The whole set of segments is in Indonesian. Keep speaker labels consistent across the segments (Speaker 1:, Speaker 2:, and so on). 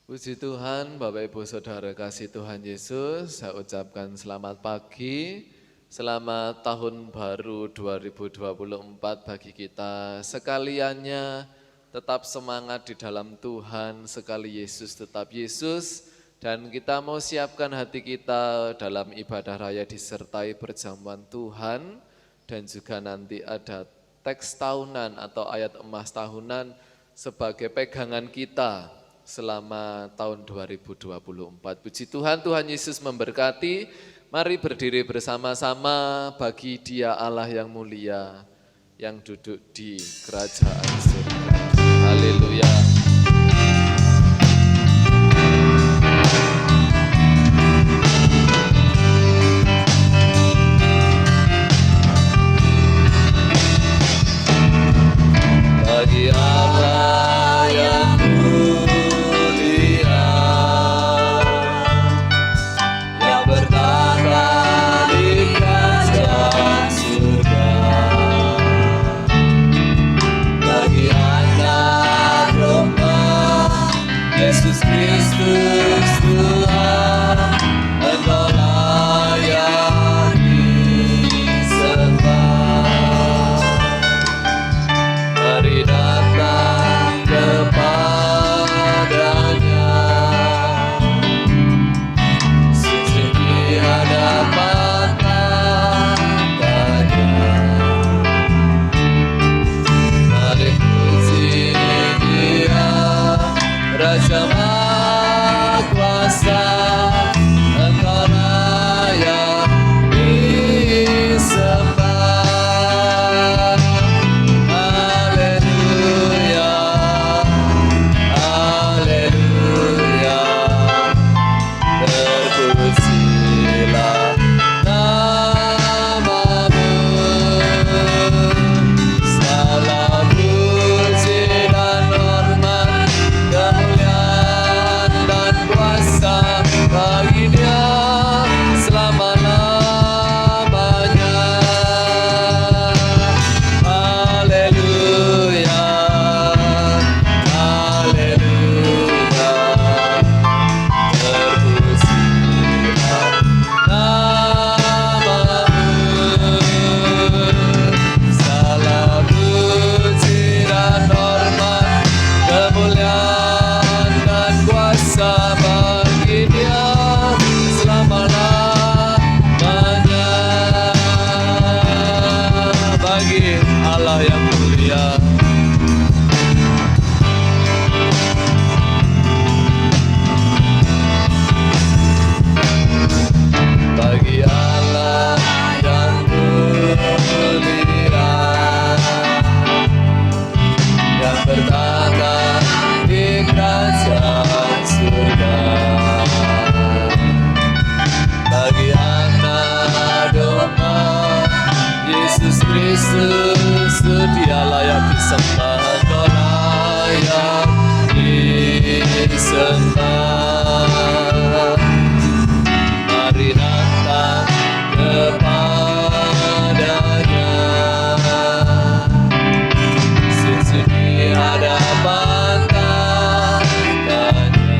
Speaker 1: Puji Tuhan, Bapak Ibu Saudara kasih Tuhan Yesus, saya ucapkan selamat pagi, selamat tahun baru 2024 bagi kita sekaliannya, tetap semangat di dalam Tuhan, sekali Yesus tetap Yesus, dan kita mau siapkan hati kita dalam ibadah raya disertai perjamuan Tuhan, dan juga nanti ada teks tahunan atau ayat emas tahunan sebagai pegangan kita selama tahun 2024. Puji Tuhan, Tuhan Yesus memberkati. Mari berdiri bersama-sama bagi Dia Allah yang mulia, yang duduk di kerajaan surga. Haleluya. Bagi Allah yang Yesus Kristus Tuhan, Engkau layak disembah. Mari datang kepadanya, sujud di hadapan tahtanya. Mari puji Dia, Raja Maha Kuasa, Engkau layak disembah. Haleluya, haleluya, terpujilah namamu. Segala puji dan hormat, kemuliaan dan kuasa bagi Dia selama-lamanya. Haleluya, haleluya, terpujilah namamu. Segala puji dan hormat, kemuliaan dan kuasa bagi Dia selama-lamanya. Bagi Allah yang mulia. Bagi Allah yang mulia, yang bertata di kerajaan surga. Bagi Anak Domba Yesus Kristus, Dia layak disembah, Engkau layak disembah. Mari datang kepadanya, sujud di hadapan tahtanya.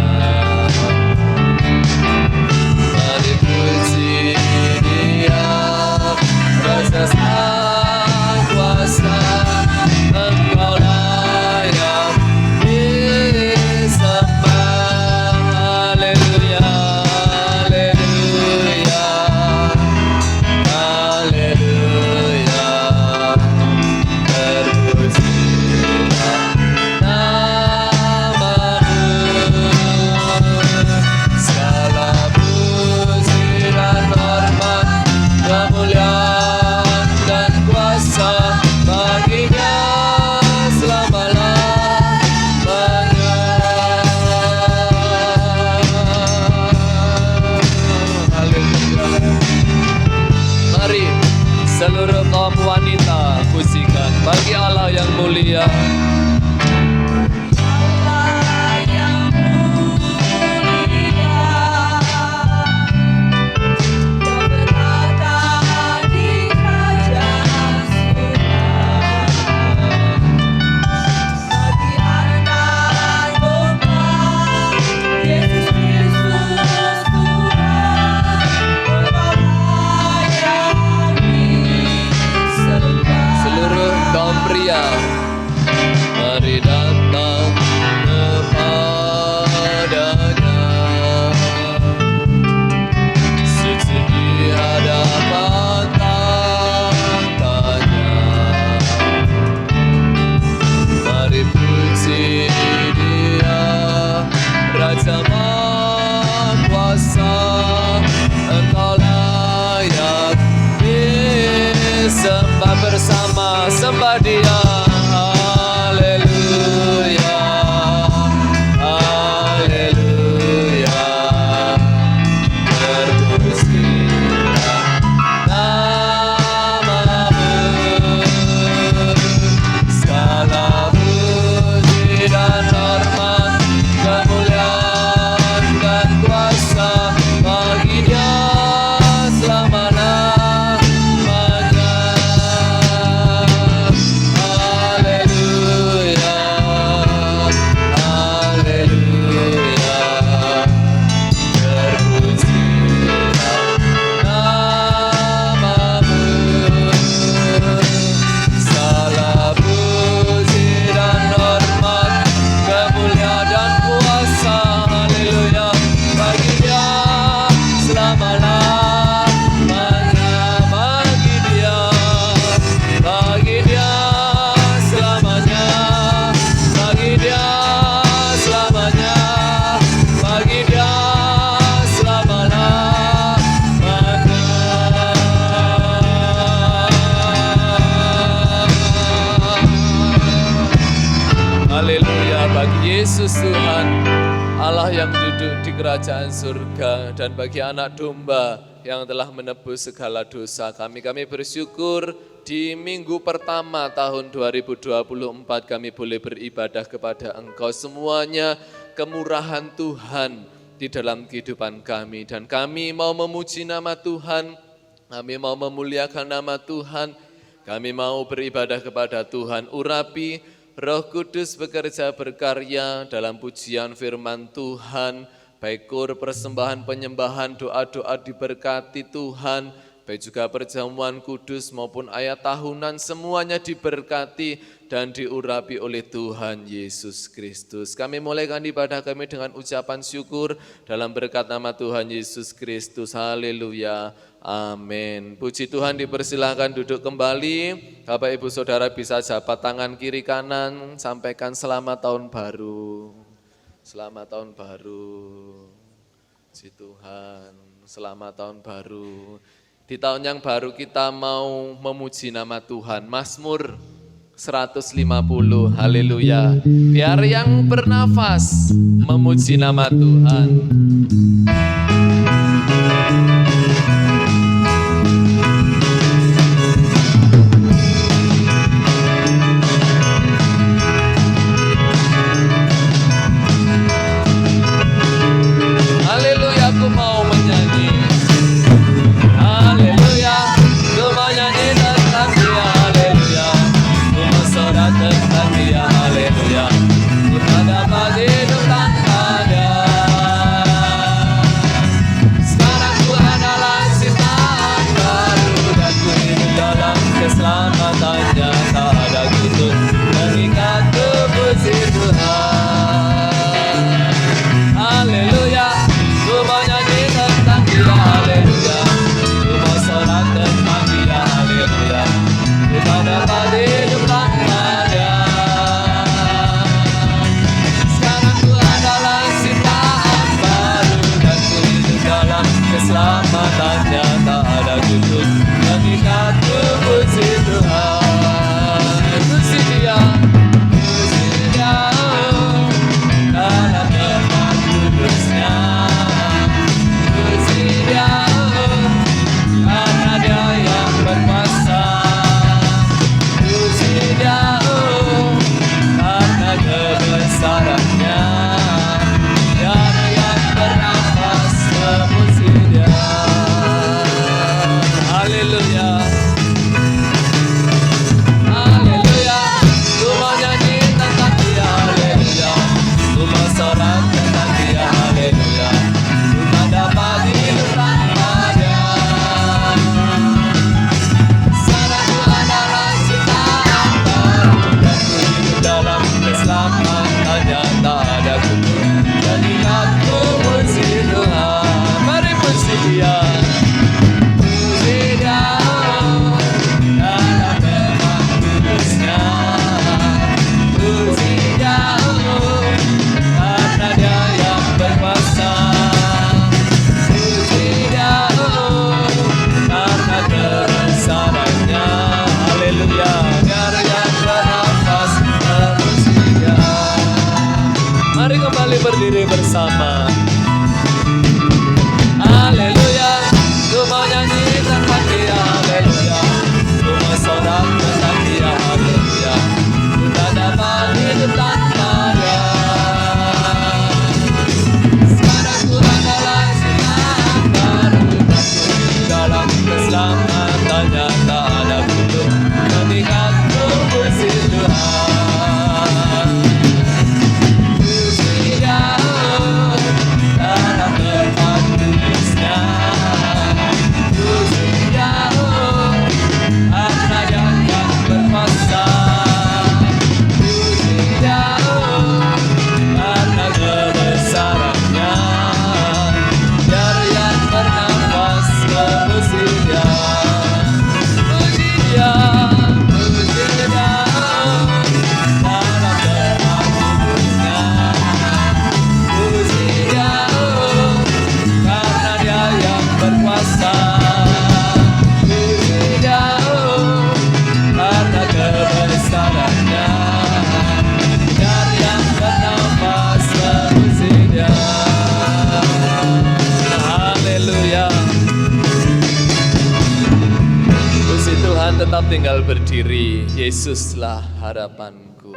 Speaker 1: Mari puji Dia, Raja Sang Kuasa, Engkau layak disembah. Haleluya, haleluya, haleluya, terpujilah namamu. Segala puji dan hormat, kemuliaan dan kuasa bagi Dia selama-lamanya. Haleluya. Mari seluruh kaum wanita pujikan bagi Allah yang mulia. Yesus Tuhan, Allah yang duduk di kerajaan surga, dan bagi anak domba yang telah menebus segala dosa kami bersyukur di minggu pertama tahun 2024 kami boleh beribadah kepada Engkau. Semuanya kemurahan Tuhan di dalam kehidupan kami, dan kami mau memuji nama Tuhan, kami mau memuliakan nama Tuhan, kami mau beribadah kepada Tuhan. Urapi Roh Kudus bekerja berkarya dalam pujian firman Tuhan, baik kur persembahan penyembahan, doa-doa diberkati Tuhan, baik juga perjamuan kudus maupun ayat tahunan, semuanya diberkati dan diurapi oleh Tuhan Yesus Kristus. Kami mulaikan ibadah kami dengan ucapan syukur dalam berkat nama Tuhan Yesus Kristus. Haleluya. Amin. Puji Tuhan, dipersilahkan duduk kembali. Bapak Ibu Saudara bisa jabat tangan kiri kanan, sampaikan selamat tahun baru. Selamat tahun baru. Puji Tuhan, selamat tahun baru. Di tahun yang baru kita mau memuji nama Tuhan. Mazmur 150, haleluya. Biar yang bernafas memuji nama Tuhan. Berdiri bersama. Haleluya, ku mau nyanyi tentang Dia. Haleluya, ku mau sorak tentang Dia. Haleluya, ku tak dapat hidup tanpa Dia. Sekarang ku adalah sinar baru, dan ku hidup dalam keselamatannya. Tak ada kutuk mengingat ku puji Tuhan. Karena kebesarannya, dari yang bernafas Jangan tetap tinggal berdiri, Yesuslah harapanku.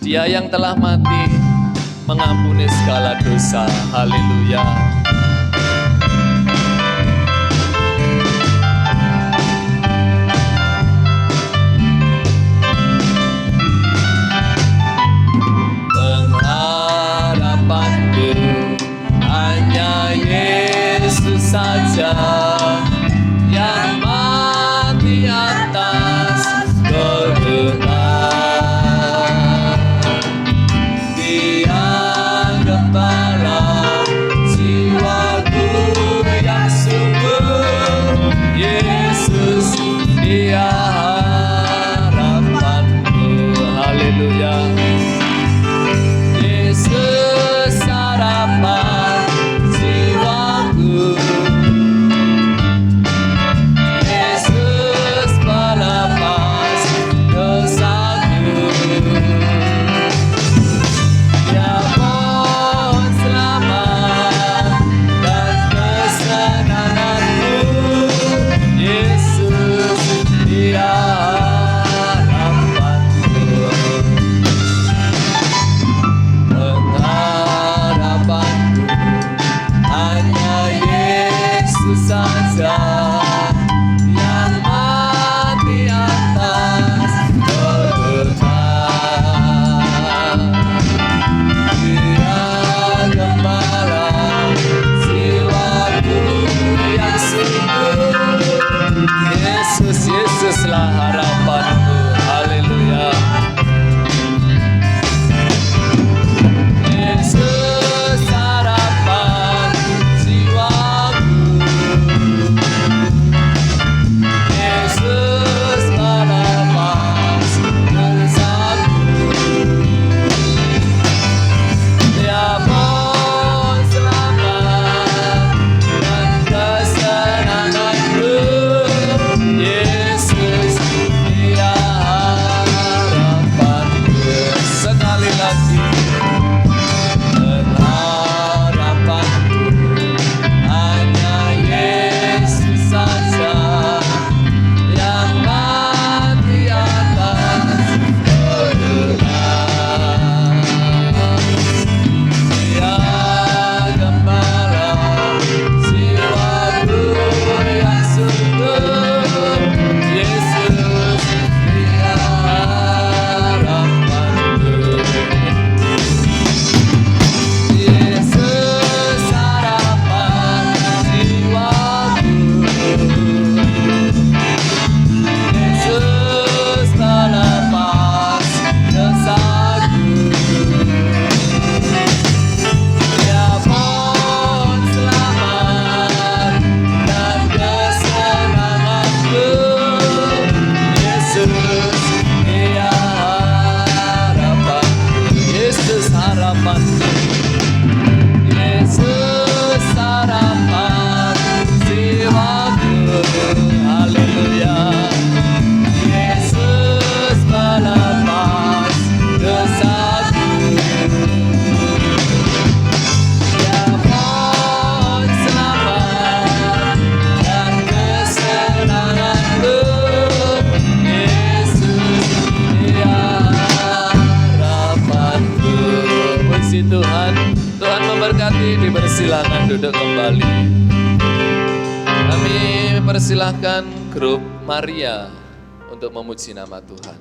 Speaker 1: Dia yang telah mati, mengampuni segala dosa. Haleluya. Pengharapanku hanya Yesus saja, yang mati atas Golgota. Dia gembala jiwaku yang sungguh, Yesus dia harapanku. Haleluya. Yesus harapan jiwaku, Yesus pelepas dosaku. Dia pohon selamat dan kesenanganku, Yesus dia harapanku. Pengharapanku hanya Yesus saja, yang mati atas Golgota. Dia gembala jiwaku yang sungguh, Yesus, Yesuslah harapanku. Haleluya. Yesus harapan jiwaku, Yesus pelepas dosaku. Dia pohon selamat dan kesenanganku, Yesus dia harapanku. Sekali lagi, pengharapanku hanya Yesus saja, yang mati atas Golgota. Dia gembala jiwaku yang sungguh, Yesus dia harapanku. Yesus harapan jiwaku, Yesus pelepas dosaku. Dia pohon selamat dan kesenanganku, Yesus dia harapanku. Yesus harapanku, Yesus harapan jiwaku. Haleluya. Yesus pelepas dosaku. Dia pohon selamat dan kesenanganku, Yesus dia harapanku. Puji Tuhan. Tuhan memberkati. Dipersilakan duduk kembali. Kami persilahkan grup Maria untuk memuji nama Tuhan.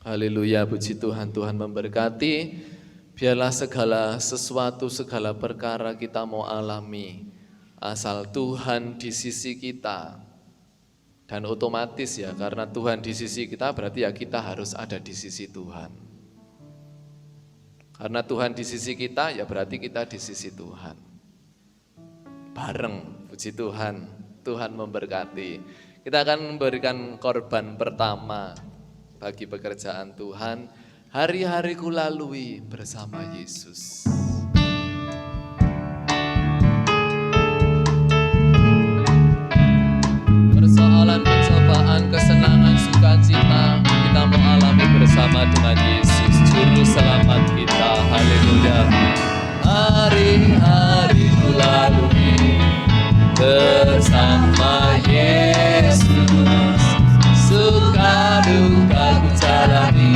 Speaker 1: Haleluya, puji Tuhan, Tuhan memberkati. Biarlah segala sesuatu, segala perkara kita mau alami, asal Tuhan di sisi kita. Dan otomatis ya, karena Tuhan di sisi kita berarti ya kita harus ada di sisi Tuhan. Karena Tuhan di sisi kita ya berarti kita di sisi Tuhan. Bareng, puji Tuhan, Tuhan memberkati. Kita akan memberikan korban pertama bagi pekerjaan Tuhan, hari-hariku lalui bersama Yesus. Persoalan, pencobaan, kesenangan, sukacita, kita mau alami bersama dengan Yesus, Juru Selamat kita. Haleluya. Hari-hariku lalui bersama Yesus, suka duka ku jalani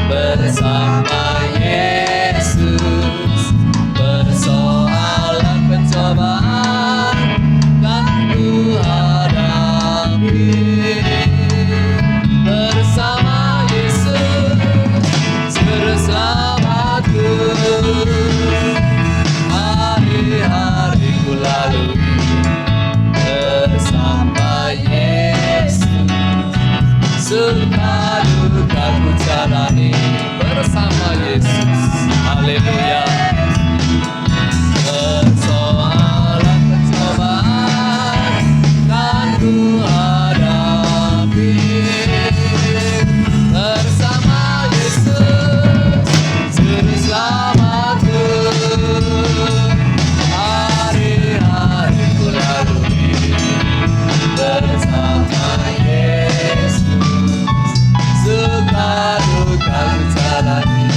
Speaker 1: bersama Yesus. Persoalan pencobaan kan ku hadapi bersama Yesus, Juru Selamatku. Hari-hariku lalui bersama Yesus, suka duka ku jalani bersama Yesus. Haleluya. Persoalan pencobaan kan ku hadapi bersama Yesus, Juru Selamatku. Hari-hariku lalui bersama Yesus, suka duka ku jalani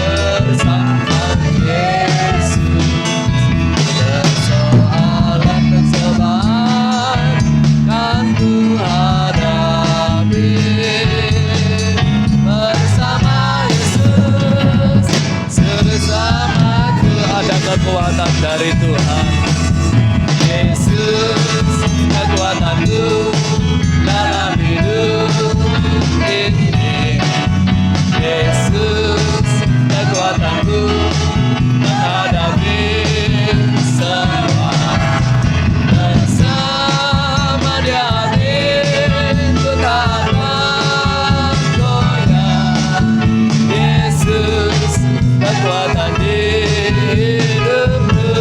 Speaker 1: bersama Yesus. Persoalan pencobaan kan ku hadapi bersama Yesus, Juru Selamatku. Ada kekuatan dari Tuhan. Yesus, kekuatanku dalam hidup ini. Yesus, kekuatanku menghadapi semua. Bersama Dia ku takkan goyah. Yesus, kekuatan hidupku.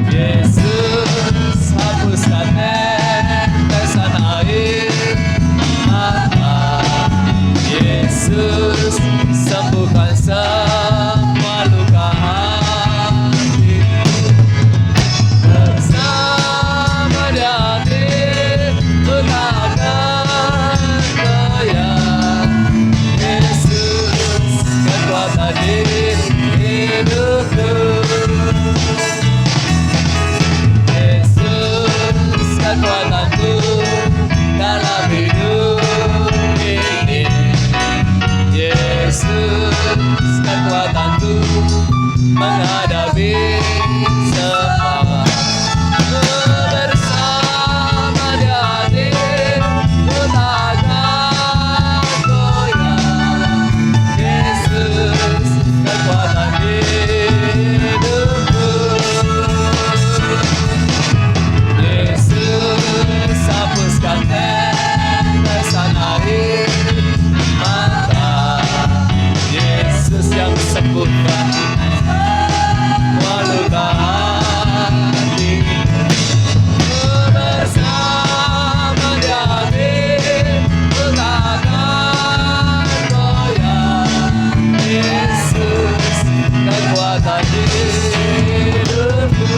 Speaker 1: Yesus, hapuskan tetesan air mata. Yesus, sembuhkan semua luka hatiku. Bersama Dia ku takkan goyah. Yesus, kekuatan hidupku. Yesus, kekuatanku dalam hidup ini. Yesus, kekuatanku menghadapi semua. Bersama Dia ku takkan goyah. Yesus, kekuatan hidupku. Yesus, hapuskan tetesan air mata. Yesus yang sembuhkan semua luka hati. Bersama Dia ku takkan goyah. Yesus, kekuatan hidupku.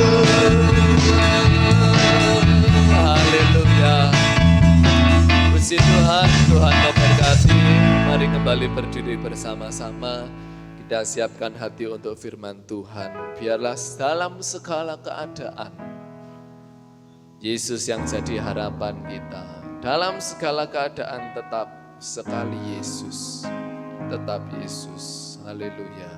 Speaker 1: Haleluya. Puji Tuhan, Tuhan memberkati. Mari kembali berdiri bersama-sama. Kita siapkan hati untuk firman Tuhan. Biarlah dalam segala keadaan Yesus yang jadi harapan kita. Dalam segala keadaan tetap sekali Yesus. Tetap Yesus. Haleluya.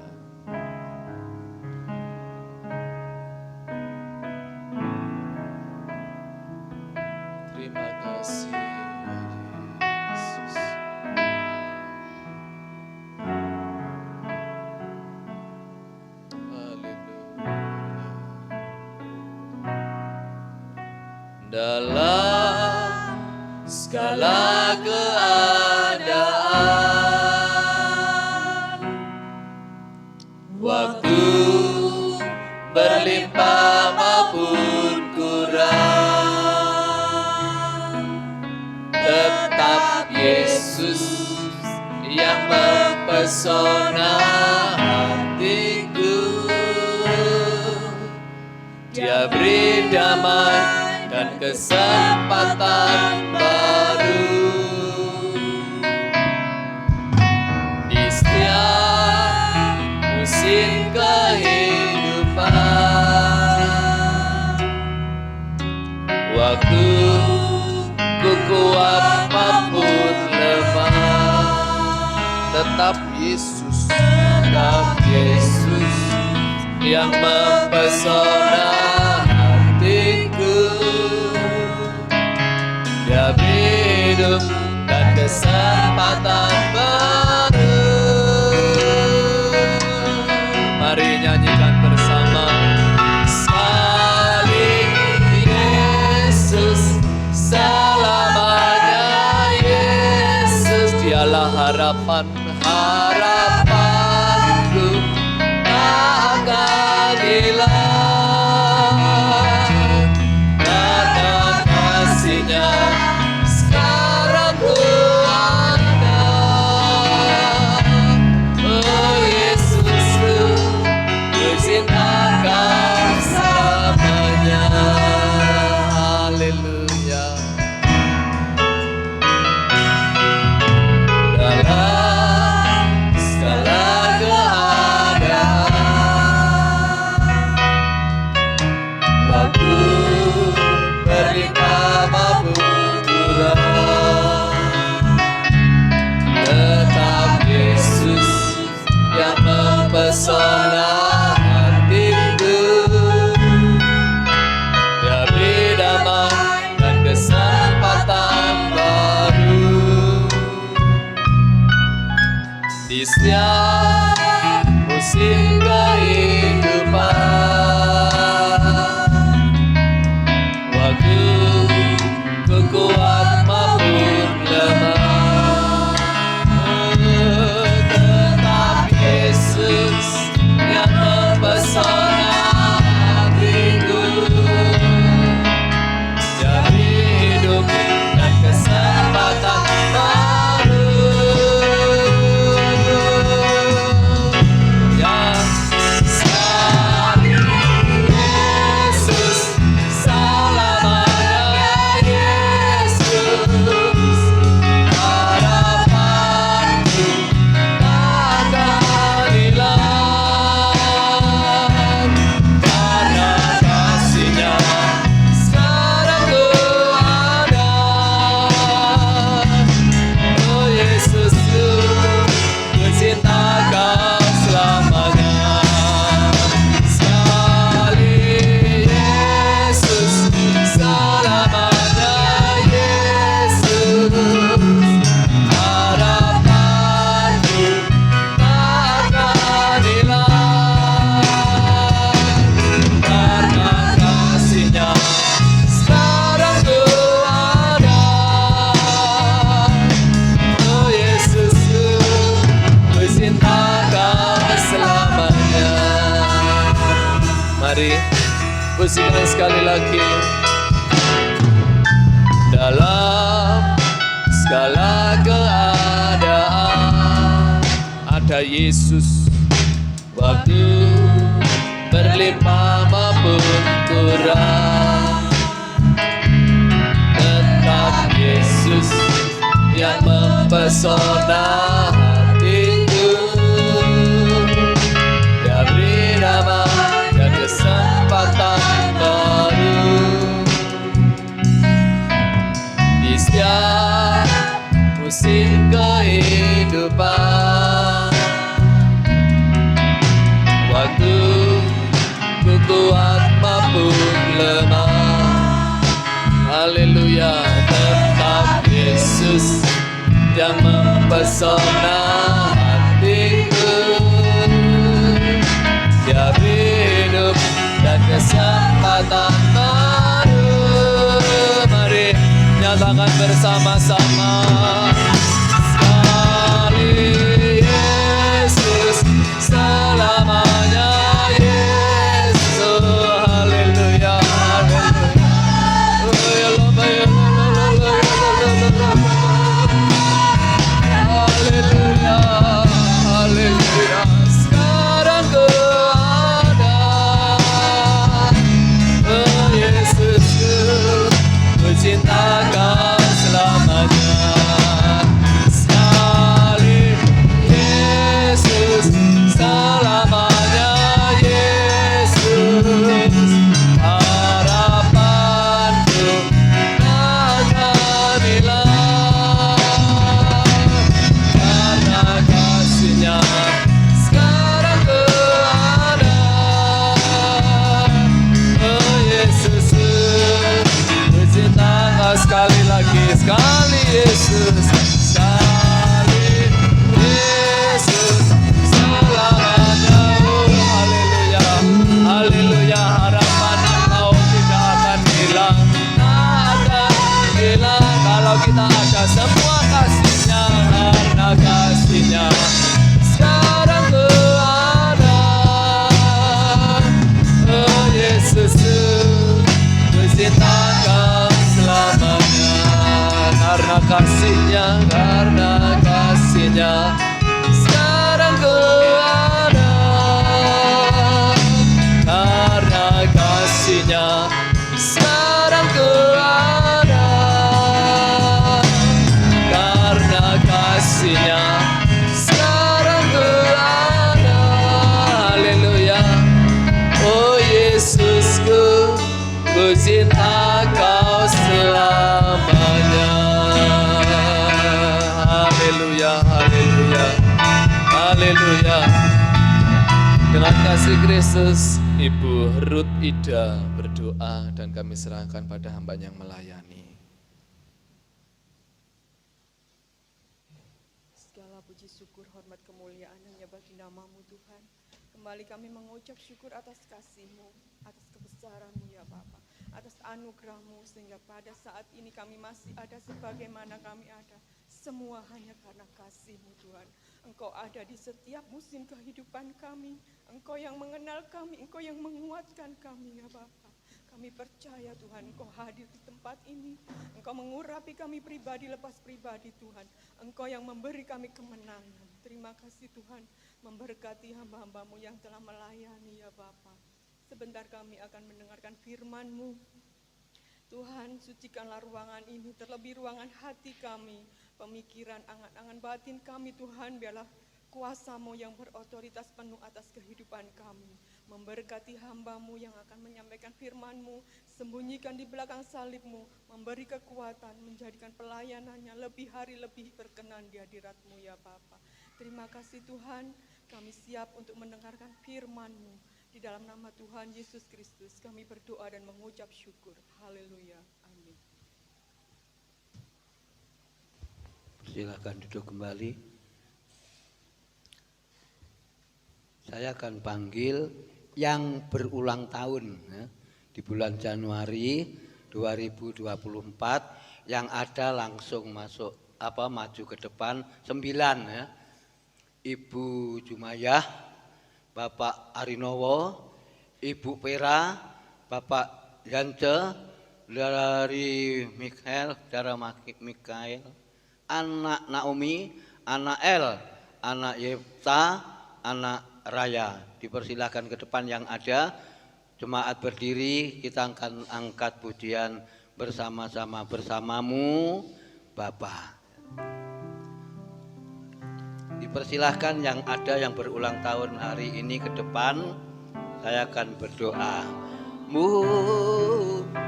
Speaker 1: Terima kasih Yesus. segala keadaan. Waktu berlimpah maupun kurang, tetap Yesus yang mempesona hatiku. Dia beri damai dan kesempatan baru di setiap musim kehidupan. Waktu ku kuat maupun lemah, tetap Yesus yang mempesona hatiku. Dia hidup dan kesempatan baru. Mari nyanyikan bersama. Sekali Yesus, selamanya Yesus. Dialah harapanku, tak akan hilang. Karena kasih-Nya sekarang ku ada. Oh Yesusku, ku cinta Kau selamanya. Haleluya. Dalam segala keadaan, waktu berlimpah maupun kurang, tetap Yesus yang mempesona hatiku. Dia beri damai dan kesempatan baru di setiap musim kehidupan. Waktu ku kuat maupun lemah, tetap Yesus yang mempesona hatiku. Jadi hidup dan kesempatan baru. Yang sekali Yesus, selamanya Yesus. Harapanku takkan hilang. Karena kasih-Nya sekarang ku ada. Oh Yesusku, ku cinta Kau selamanya. Sekali Yesus, selamanya Yesus. Harapanku takkan hilang. Karena kasih-Nya sekarang ku ada. Oh Yesusku, ku cinta Kau selamanya. Mari pujikan sekali lagi. Dalam segala keadaan, ada Yesus. Waktu berlimpah maupun kurang, tetap Yesus yang mempesona hatiku. Dia beri damai dan kesempatan baru di setiap musim kehidupan. Waktu ku kuat maupun lemah, haleluya, tetap Yesus yang mempesona hatiku. Dia hidup dan kesempatan baru. Mari nyata persilakan bersama-sama. Sekali Yesus, selamanya Yesus. Haleluya, haleluya. Haleluya, haleluya. Sekarang kau ada, oh Yesusku, ku cinta kau selamanya. Sekali Yesus, selamanya Yesus. Harapanku akan hilang karena kasih-Nya sekarang ku ada. Oh Yesus, ku cinta Kau sekali lagi, sekali Yesus, sekali Yesus, selamanya. Oh haleluya, haleluya. Harapan Engkau tidak akan hilang, tak akan hilang kalau kita ada. Semua kasih-Nya, karena kasih-Nya sekarang ku ada. Oh Yesus, ku cinta Kau selamanya. Karena kasih-Nya, karena kasih-Nya sekarang ku ada. Karena kasih-Nya sekarang ku ada. Karena kasih-Nya sekarang ku ada. Haleluya. Oh Yesusku, ku cinta Kau selamanya. Haleluya, haleluya, haleluya. Dengan kasih Kristus, Ibu Ruth Ida berdoa dan kami serahkan pada hamba yang melayani.
Speaker 2: Segala puji syukur, hormat, kemuliaan hanya bagi nama-Mu Tuhan. Kembali kami mengucap syukur atas kasih-Mu, atas kebesaran-Mu ya Bapa, atas anugerah-Mu sehingga pada saat ini kami masih ada sebagaimana kami ada. Semua hanya karena kasih-Mu Tuhan. Engkau ada di setiap musim kehidupan kami. Engkau yang mengenal kami, Engkau yang menguatkan kami ya Bapa. Kami percaya Tuhan, Engkau hadir di tempat ini. Engkau mengurapi kami pribadi lepas pribadi Tuhan. Engkau yang memberi kami kemenangan. Terima kasih Tuhan, memberkati hamba-hamba-Mu yang telah melayani ya Bapa. Sebentar kami akan mendengarkan firman-Mu. Tuhan, sucikanlah ruangan ini, terlebih ruangan hati kami, pemikiran, angan-angan batin kami Tuhan, biarlah kuasa-Mu yang berotoritas penuh atas kehidupan kami. Memberkati hamba-Mu yang akan menyampaikan firman-Mu, sembunyikan di belakang salib-Mu, memberi kekuatan, menjadikan pelayanannya lebih hari lebih berkenan di hadirat-Mu ya Bapa. Terima kasih Tuhan, kami siap untuk mendengarkan firman-Mu. Di dalam nama Tuhan Yesus Kristus kami berdoa dan mengucap syukur. Haleluya. Amin.
Speaker 3: Silakan duduk kembali. Saya akan panggil yang berulang tahun ya, di bulan Januari 2024 yang ada langsung masuk maju ke depan 9 ya. Ibu Jumayah, Bapak Arinowo, Ibu Pera, Bapak Yance, dari Mikael, anak Naomi, anak El, anak Yefta, anak Raya. Dipersilakan ke depan yang ada. Jemaat berdiri, kita akan angkat pujian bersama-sama. Bersamamu Bapa. Dipersilahkan yang ada yang berulang tahun hari ini ke depan. Saya akan berdoa. Mu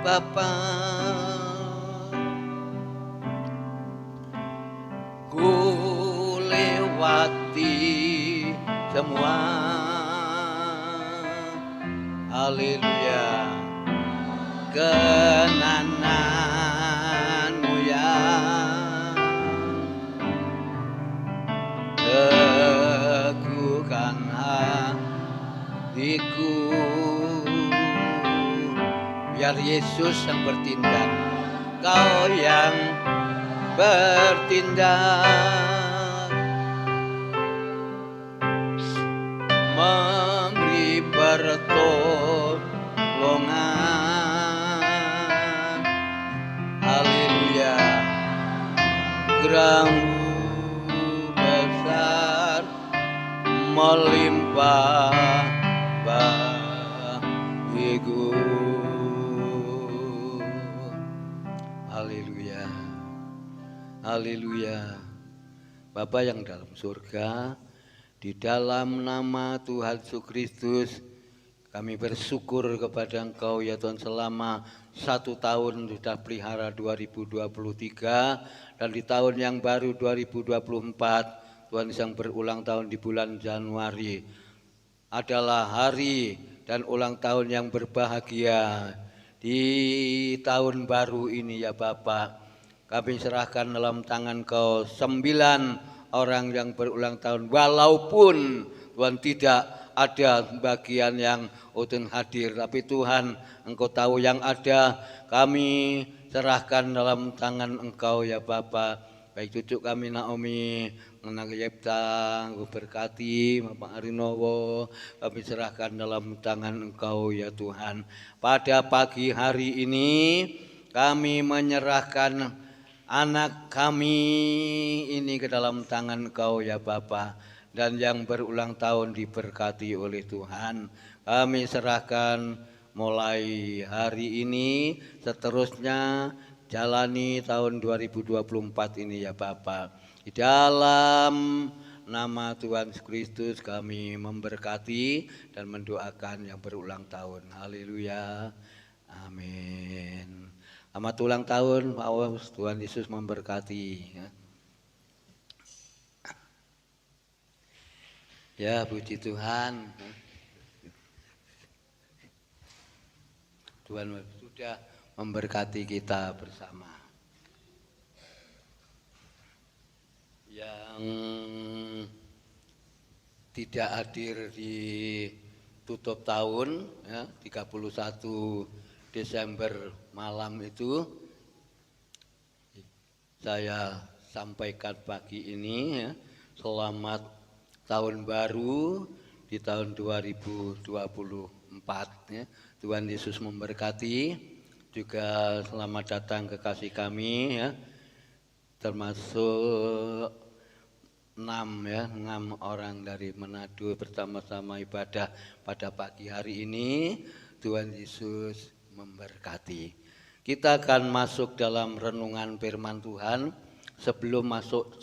Speaker 3: Bapa, ku lewati semua. Haleluya. Kenangan-Mu ya, teguhkan hatiku, biar Yesus yang bertindak Kau yang bertindak, memberi pertolongan. Haleluya. Geram-Mu besar melimpah bagiku. Haleluya. Haleluya. Bapa yang dalam surga, di dalam nama Tuhan Yesus Kristus, kami bersyukur kepada Engkau ya Tuhan, selama 1 tahun sudah pelihara 2023, dan di tahun yang baru 2024, Tuhan yang berulang tahun di bulan Januari adalah hari dan ulang tahun yang berbahagia. Di tahun baru ini ya Bapak, kami serahkan dalam tangan Kau 9 orang yang berulang tahun, walaupun Tuhan tidak ada bagian yang utun hadir, tapi Tuhan Engkau tahu yang ada. Kami serahkan dalam tangan Engkau ya Bapak. Baik cucu kami Naomi, anak Yepta, Engkau berkati Bapak Arinowo, kami serahkan dalam tangan Engkau ya Tuhan. Pada pagi hari ini kami menyerahkan anak kami ini ke dalam tangan Engkau ya Bapa, dan yang berulang tahun diberkati oleh Tuhan. Kami serahkan mulai hari ini seterusnya jalani tahun 2024 ini ya Bapa. Di dalam nama Tuhan Yesus Kristus kami memberkati dan mendoakan yang berulang tahun. Haleluya. Amin. Selamat ulang tahun, Tuhan Yesus memberkati. Ya, puji Tuhan. Tuhan sudah memberkati kita bersama. Yang tidak hadir di tutup tahun ya, 31 Desember malam itu, saya sampaikan pagi ini ya, selamat tahun baru di tahun 2024 ya. Tuhan Yesus memberkati. Juga selamat datang kekasih kami ya, termasuk 6 orang dari Manado bersama-sama ibadah pada pagi hari ini. Tuhan Yesus memberkati. Kita akan masuk dalam renungan firman Tuhan sebelum masuk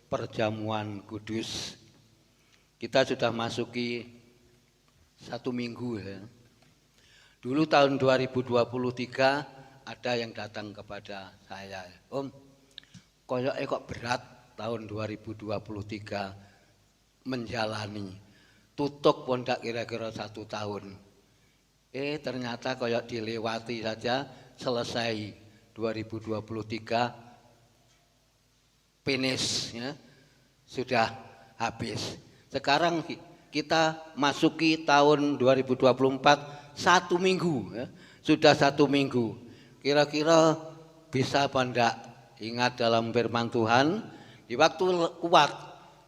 Speaker 3: perjamuan kudus. Kita sudah masuki 1 minggu ya. Dulu tahun 2023 ada yang datang kepada saya, Om, koyoknya kok berat tahun 2023 menjalani. Tutup pun tak kira-kira 1 tahun. Ternyata koyok dilewati saja, selesai 2023 finish ya, sudah habis. Sekarang kita masuki tahun 2024 1 minggu ya. Sudah 1 minggu. Kira-kira bisa apa enggak ingat dalam firman Tuhan, di waktu kuat,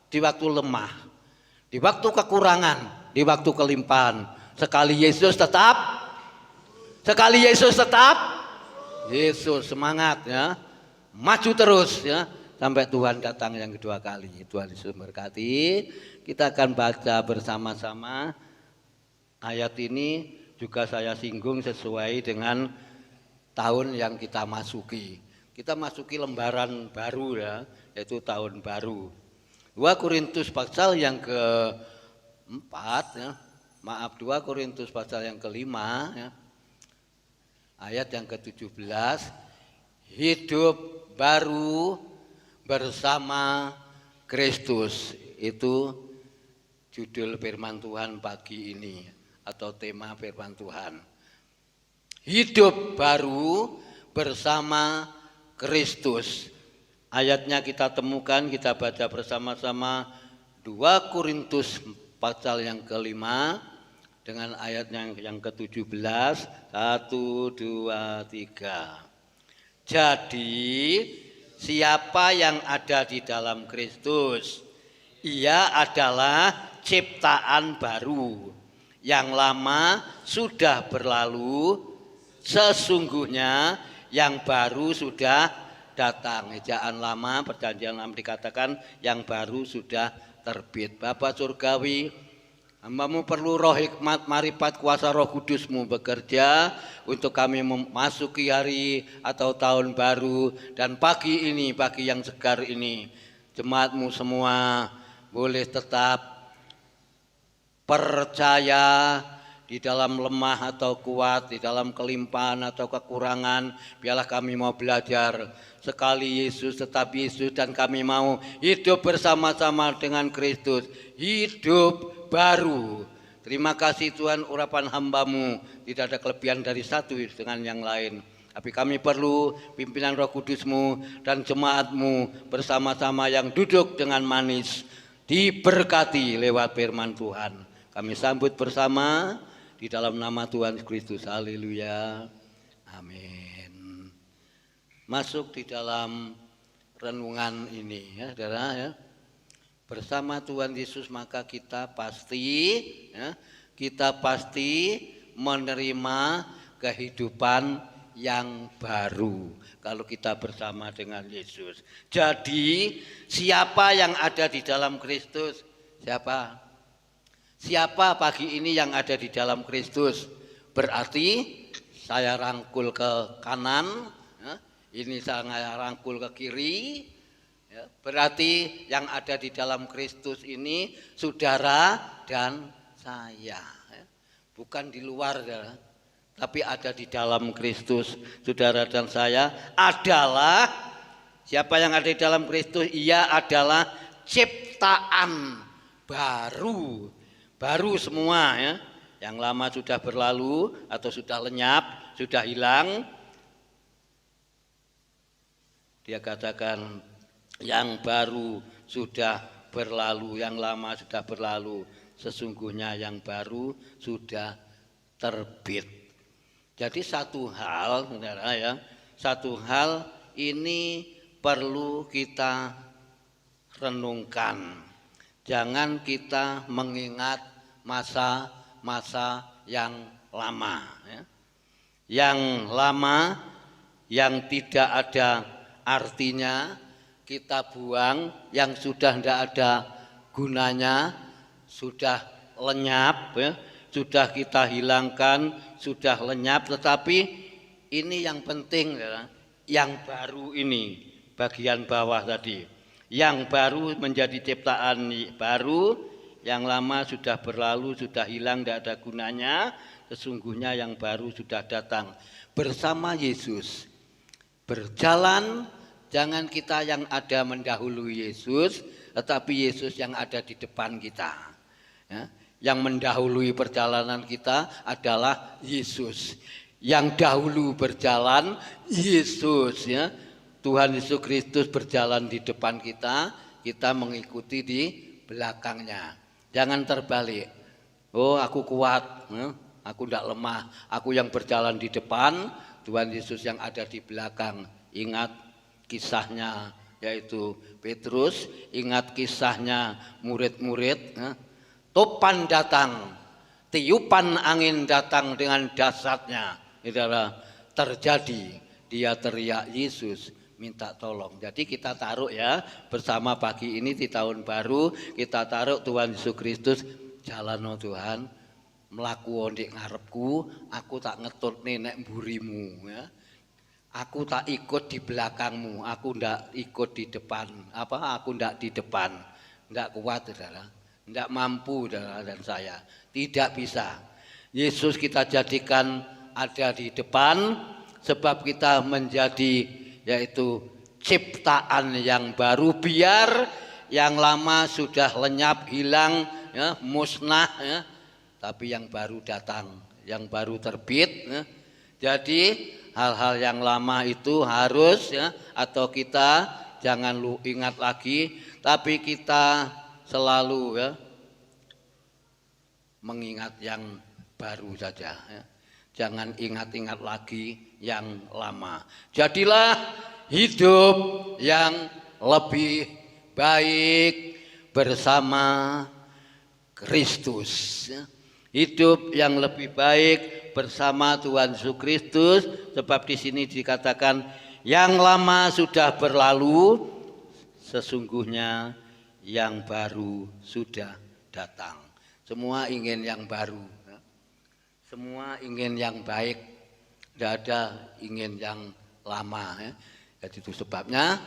Speaker 3: di waktu lemah, di waktu kekurangan, di waktu kelimpahan, sekali Yesus tetap, Yesus semangat ya, maju terus ya, sampai Tuhan datang yang kedua kali. Tuhan Yesus berkati. Kita akan baca bersama-sama ayat ini, juga saya singgung sesuai dengan tahun yang kita masuki. Kita masuki lembaran baru ya, yaitu tahun baru. 2 Korintus pasal yang ke-4 ya. 2 Korintus pasal yang ke-5 ya. Ayat yang ke-17, hidup baru bersama Kristus. Itu judul firman Tuhan pagi ini, atau tema firman Tuhan. Hidup baru bersama Kristus. Ayatnya kita temukan, kita baca bersama-sama 2 Korintus pasal yang ke-5 dengan ayat yang ke-17. 1, 2, 3. Jadi siapa yang ada di dalam Kristus, ia adalah ciptaan baru. Yang lama sudah berlalu, sesungguhnya yang baru sudah datang. Ejaan lama, perjanjian lama dikatakan yang baru sudah terbit. Bapa surgawi, hambamu perlu roh hikmat, marifat, kuasa roh kudusmu bekerja untuk kami memasuki hari atau tahun baru. Dan pagi ini, pagi yang segar ini, jemaatmu semua boleh tetap percaya di dalam lemah atau kuat, di dalam kelimpahan atau kekurangan. Biarlah kami mau belajar sekali Yesus tetap Yesus, dan kami mau hidup bersama-sama dengan Kristus, hidup baru. Terima kasih Tuhan, urapan hambamu tidak ada kelebihan dari satu dengan yang lain. Tapi kami perlu pimpinan Roh Kudusmu dan jemaatmu bersama-sama yang duduk dengan manis, diberkati lewat firman Tuhan. Kami sambut bersama di dalam nama Tuhan Kristus. Haleluya. Amin. Masuk di dalam renungan ini ya, saudara ya. Bersama Tuhan Yesus maka kita pasti menerima kehidupan yang baru kalau kita bersama dengan Yesus. Jadi siapa yang ada di dalam Kristus? Siapa pagi ini yang ada di dalam Kristus? Berarti saya rangkul ke kanan, ini saya rangkul ke kiri. Berarti yang ada di dalam Kristus ini saudara dan saya, bukan di luar, tapi ada di dalam Kristus. Saudara dan saya adalah, siapa yang ada di dalam Kristus? Ia adalah ciptaan baru. Baru semua ya. Yang lama sudah berlalu atau sudah lenyap, sudah hilang. Dia katakan yang baru sudah berlalu, yang lama sudah berlalu. Sesungguhnya yang baru sudah terbit. Jadi satu hal, saudara ya, satu hal ini perlu kita renungkan. Jangan kita mengingat masa-masa yang lama. Yang lama, yang tidak ada artinya, kita buang. Yang sudah tidak ada gunanya, sudah lenyap, sudah kita hilangkan, sudah lenyap. Tetapi ini yang penting, yang baru ini, bagian bawah tadi. Yang baru menjadi ciptaan baru, yang lama sudah berlalu, sudah hilang, tidak ada gunanya. Sesungguhnya yang baru sudah datang. Bersama Yesus berjalan, jangan kita yang ada mendahului Yesus, tetapi Yesus yang ada di depan kita. Yang mendahului perjalanan kita adalah Yesus. Yang dahulu berjalan Yesus, ya. Tuhan Yesus Kristus berjalan di depan kita, kita mengikuti di belakangnya. Jangan terbalik. Oh, aku kuat, aku tidak lemah. Aku yang berjalan di depan, Tuhan Yesus yang ada di belakang. Ingat kisahnya, yaitu Petrus. Ingat kisahnya murid-murid. Topan datang, tiupan angin datang dengan dahsyatnya. Saudara, terjadi. Dia teriak, Yesus minta tolong. Jadi kita taruh ya, bersama pagi ini di tahun baru, kita taruh Tuhan Yesus Kristus, jalan Tuhan, melaku ndek ngarepku, aku tak ngetut nenek mburimu ya. Aku tak ikut di belakangmu, aku ndak ikut di depan. Aku ndak di depan, ndak kuat saudara, ndak mampu saudara dan saya, tidak bisa. Yesus kita jadikan ada di depan, sebab kita menjadi yaitu ciptaan yang baru, biar yang lama sudah lenyap, hilang, ya, musnah, ya, tapi yang baru datang, yang baru terbit. Ya. Jadi hal-hal yang lama itu harus ya, atau kita jangan ingat lagi, tapi kita selalu ya, mengingat yang baru saja. Ya. Jangan ingat-ingat lagi yang lama. Jadilah hidup yang lebih baik bersama Kristus. Hidup yang lebih baik bersama Tuhan Yesus Kristus, sebab di sini dikatakan yang lama sudah berlalu, sesungguhnya yang baru sudah datang. Semua ingin yang baru, semua ingin yang baik, tidak ada ingin yang lama. Jadi itu sebabnya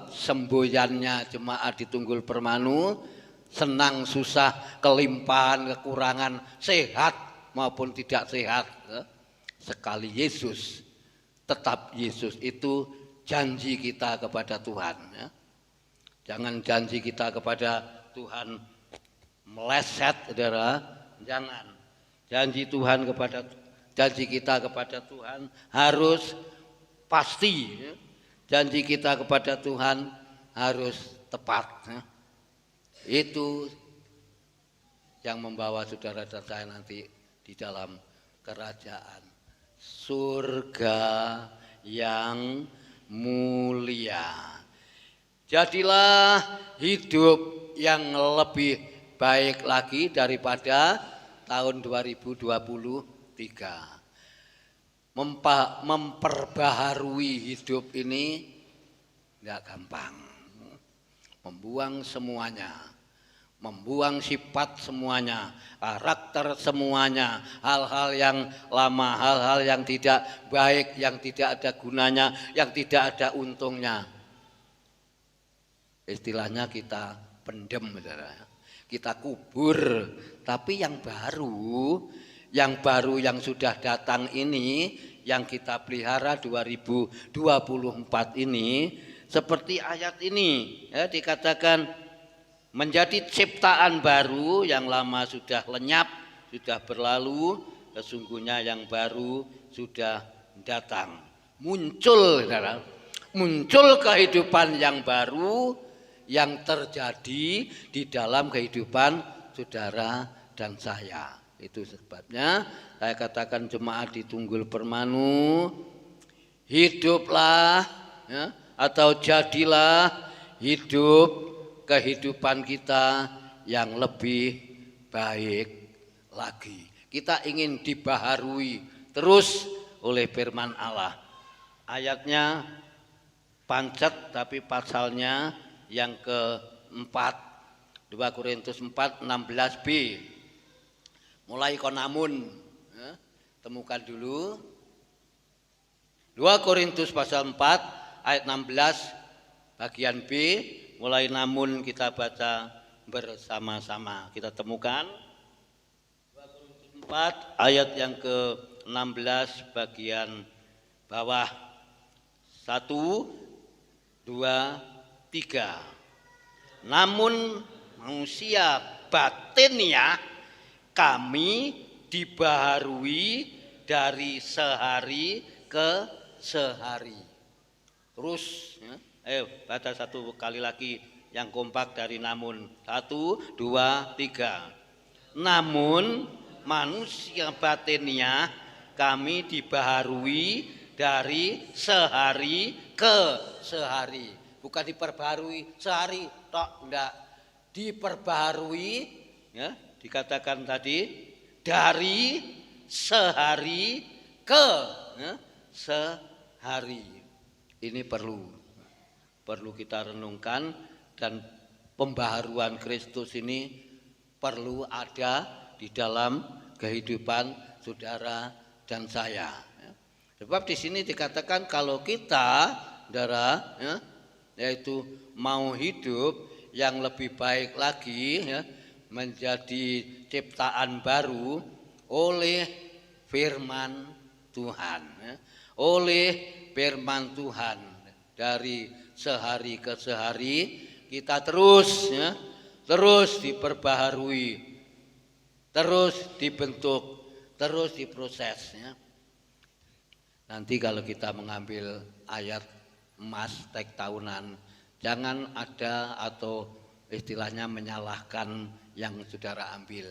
Speaker 3: semboyannya jemaat di Tunggul Permanu, senang susah, kelimpahan, kekurangan, sehat maupun tidak sehat, sekali Yesus, tetap Yesus itu janji kita kepada Tuhan. Jangan janji kita kepada Tuhan meleset, saudara, jangan. Janji kita kepada Tuhan harus pasti. Janji kita kepada Tuhan harus tepat. Itu yang membawa saudara dan saya nanti di dalam kerajaan surga yang mulia. Jadilah hidup yang lebih baik lagi daripada tahun 2023. Memperbaharui hidup ini tidak gampang. Membuang semuanya, membuang sifat semuanya, karakter semuanya, hal-hal yang lama, hal-hal yang tidak baik, yang tidak ada gunanya, yang tidak ada untungnya. Istilahnya kita pendem, saudara. Kita kubur, tapi yang baru yang sudah datang ini, yang kita pelihara 2024 ini, seperti ayat ini, dikatakan menjadi ciptaan baru, yang lama sudah lenyap, sudah berlalu, sesungguhnya yang baru sudah datang. Muncul kehidupan yang baru yang terjadi di dalam kehidupan saudara dan saya. Itu sebabnya saya katakan jemaat di Tunggul Permanu, hiduplah atau jadilah hidup kehidupan kita yang lebih baik lagi. Kita ingin dibaharui terus oleh firman Allah. Ayatnya pancet tapi pasalnya yang keempat, 2 Korintus 4, 16b. Mulai konamun, temukan dulu. 2 Korintus pasal 4 ayat 16 bagian B, mulai namun kita baca bersama-sama. Kita temukan 2 Korintus 4 ayat yang ke-16 bagian bawah. 1, 2, 3. Namun manusia batinnya kami dibaharui dari sehari ke sehari. Terus, baca satu kali lagi yang kompak dari namun. 1, 2, 3. Namun manusia batinnya kami dibaharui dari sehari ke sehari. Bukan diperbaharui sehari, enggak. Diperbaharui, dikatakan tadi, dari sehari ke sehari. Ini perlu kita renungkan, dan pembaharuan Kristus ini perlu ada di dalam kehidupan saudara dan saya. Sebab di sini dikatakan kalau kita, saudara, yaitu mau hidup yang lebih baik lagi, menjadi ciptaan baru oleh firman Tuhan, oleh firman Tuhan dari sehari ke sehari kita terus diperbaharui, terus dibentuk, terus diproses. Nanti kalau kita mengambil ayat emas tek tahunan, jangan ada atau istilahnya menyalahkan yang saudara ambil.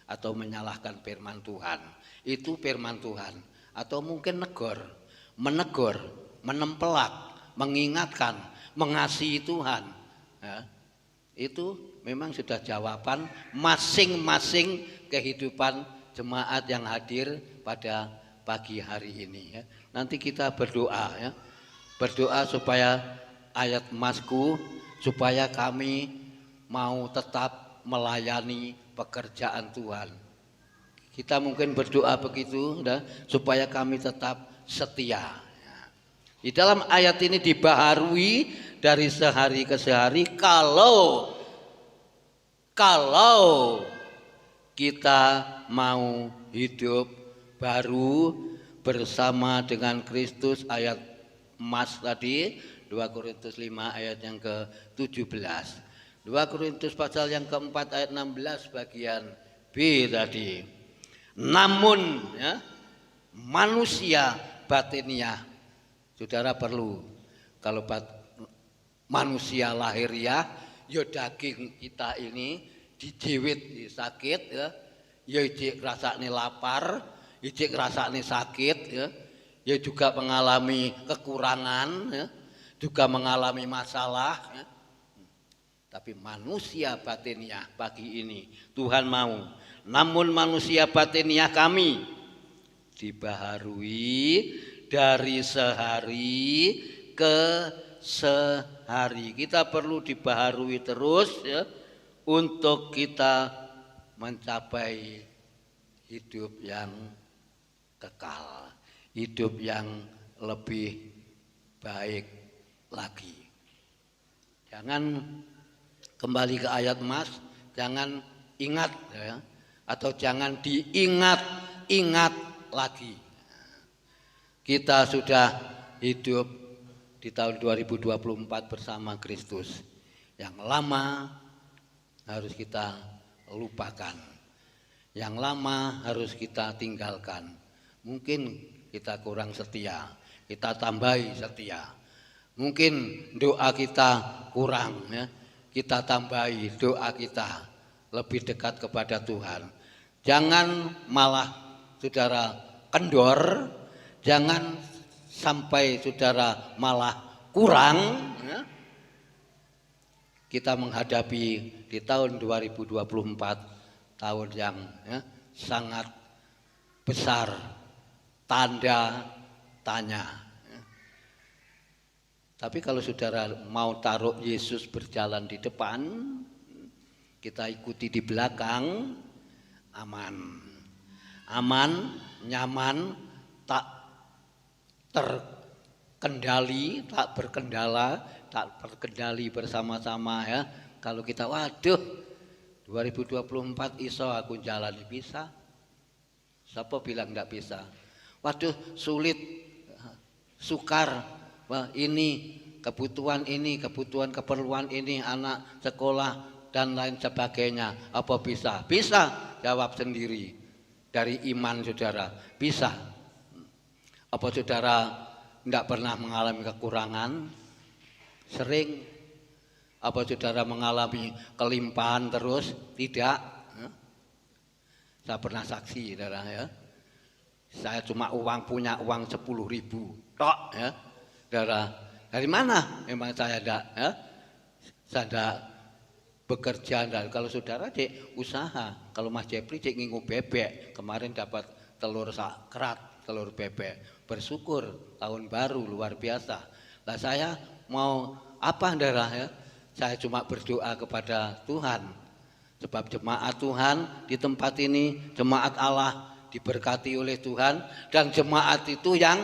Speaker 3: atau menyalahkan firman Tuhan. Itu firman Tuhan. Atau mungkin menegur, menempelak, mengingatkan, mengasihi Tuhan. Ya, itu memang sudah jawaban masing-masing kehidupan jemaat yang hadir pada pagi hari ini. Ya. Nanti kita berdoa, ya. Berdoa supaya ayat emasku, supaya kami mau tetap melayani pekerjaan Tuhan. Kita mungkin berdoa begitu, ya, supaya kami tetap setia. Ya. Di dalam ayat ini dibaharui dari sehari ke sehari kalau kita mau hidup baru bersama dengan Kristus. Ayat emas tadi 2 Korintus 5 ayat yang ke-17. 2 Korintus pasal yang keempat ayat 16 bagian B tadi. Namun ya, manusia batiniah, saudara perlu, kalau manusia lahiriah, ya daging kita ini dijiwit sakit, ya ijik rasane lapar, ijik rasane sakit, ya juga mengalami kekurangan, ya, juga mengalami masalah. Ya. Tapi manusia batiniah pagi ini Tuhan mau. Namun manusia batiniah kami dibaharui dari sehari ke sehari. Kita perlu dibaharui terus, ya, untuk kita mencapai hidup yang kekal, hidup yang lebih baik lagi. Jangan kembali ke ayat emas, jangan ingat, ya, atau jangan diingat-ingat lagi. Kita sudah hidup di tahun 2024 bersama Kristus. Yang lama harus kita lupakan. Yang lama harus kita tinggalkan. Mungkin kita kurang setia, kita tambahi setia. Mungkin doa kita kurang, ya, kita tambahi doa kita lebih dekat kepada Tuhan. Jangan malah saudara kendor, jangan sampai saudara malah kurang, ya. Kita menghadapi di tahun 2024 tahun yang, ya, sangat besar tanda tanya. Ya. Tapi kalau saudara mau taruh Yesus berjalan di depan, kita ikuti di belakang, aman. Aman, nyaman, tak terkendali, tak berkendali bersama-sama, ya. Kalau kita waduh 2024 iso aku jalani, bisa. Siapa bilang enggak bisa? Waduh sulit, sukar, wah, ini kebutuhan keperluan ini, anak sekolah dan lain sebagainya. Apa bisa? Bisa, jawab sendiri dari iman saudara, bisa. Apa saudara enggak pernah mengalami kekurangan? Sering. Apa saudara mengalami kelimpahan terus? Tidak. Saya pernah saksi, saudara, ya. Saya cuma punya uang 10.000 tok, ya. Saudara, dari mana? Memang saya enggak, ya. Saya enggak bekerja, enggak. Kalau saudara cek usaha, kalau Mas Jepri cek ngingu bebek, kemarin dapat telur kerat, telur bebek. Bersyukur, tahun baru luar biasa. Lah saya mau apa, saudara, ya? Saya cuma berdoa kepada Tuhan. Sebab jemaat Tuhan di tempat ini, jemaat Allah diberkati oleh Tuhan. Dan jemaat itu yang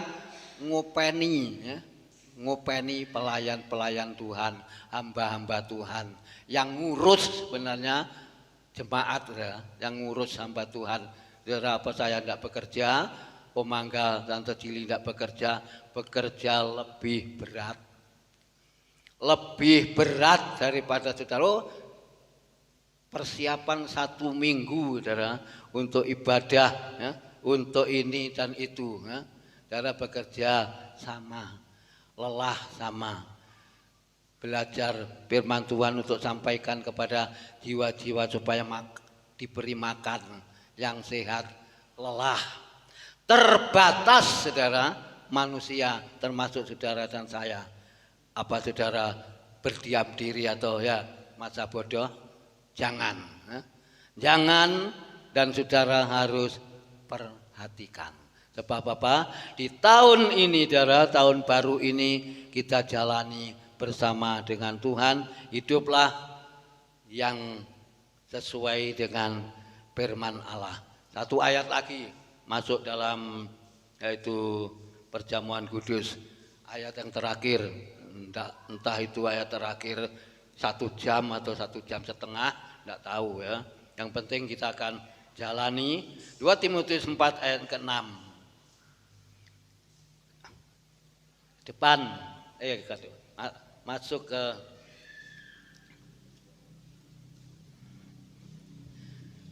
Speaker 3: ngopeni, ya, ngopeni pelayan-pelayan Tuhan, hamba-hamba Tuhan. Yang ngurus sebenarnya jemaat, ya, yang ngurus hamba Tuhan. Saudara, apa saya tidak bekerja? Pemangga Tante Cili tidak bekerja lebih berat. Lebih berat daripada saudara. Persiapan 1 minggu, saudara, untuk ibadah, ya, untuk ini dan itu, ya. Saudara bekerja sama, lelah sama. Belajar firman Tuhan untuk sampaikan kepada jiwa-jiwa supaya diberi makan. yang sehat lelah. Terbatas saudara manusia termasuk saudara dan saya. Apa saudara berdiam diri atau ya masa bodoh? Jangan. Jangan, dan saudara harus perhatikan. Sebab apa? Di tahun ini saudara, tahun baru ini kita jalani bersama dengan Tuhan. Hiduplah yang sesuai dengan firman Allah. Satu ayat lagi masuk dalam yaitu perjamuan kudus. Ayat yang terakhir, entah itu ayat terakhir 1 jam atau 1 jam setengah, tidak tahu ya. Yang penting kita akan jalani 2 Timotius 4 ayat ke-6. Depan, masuk ke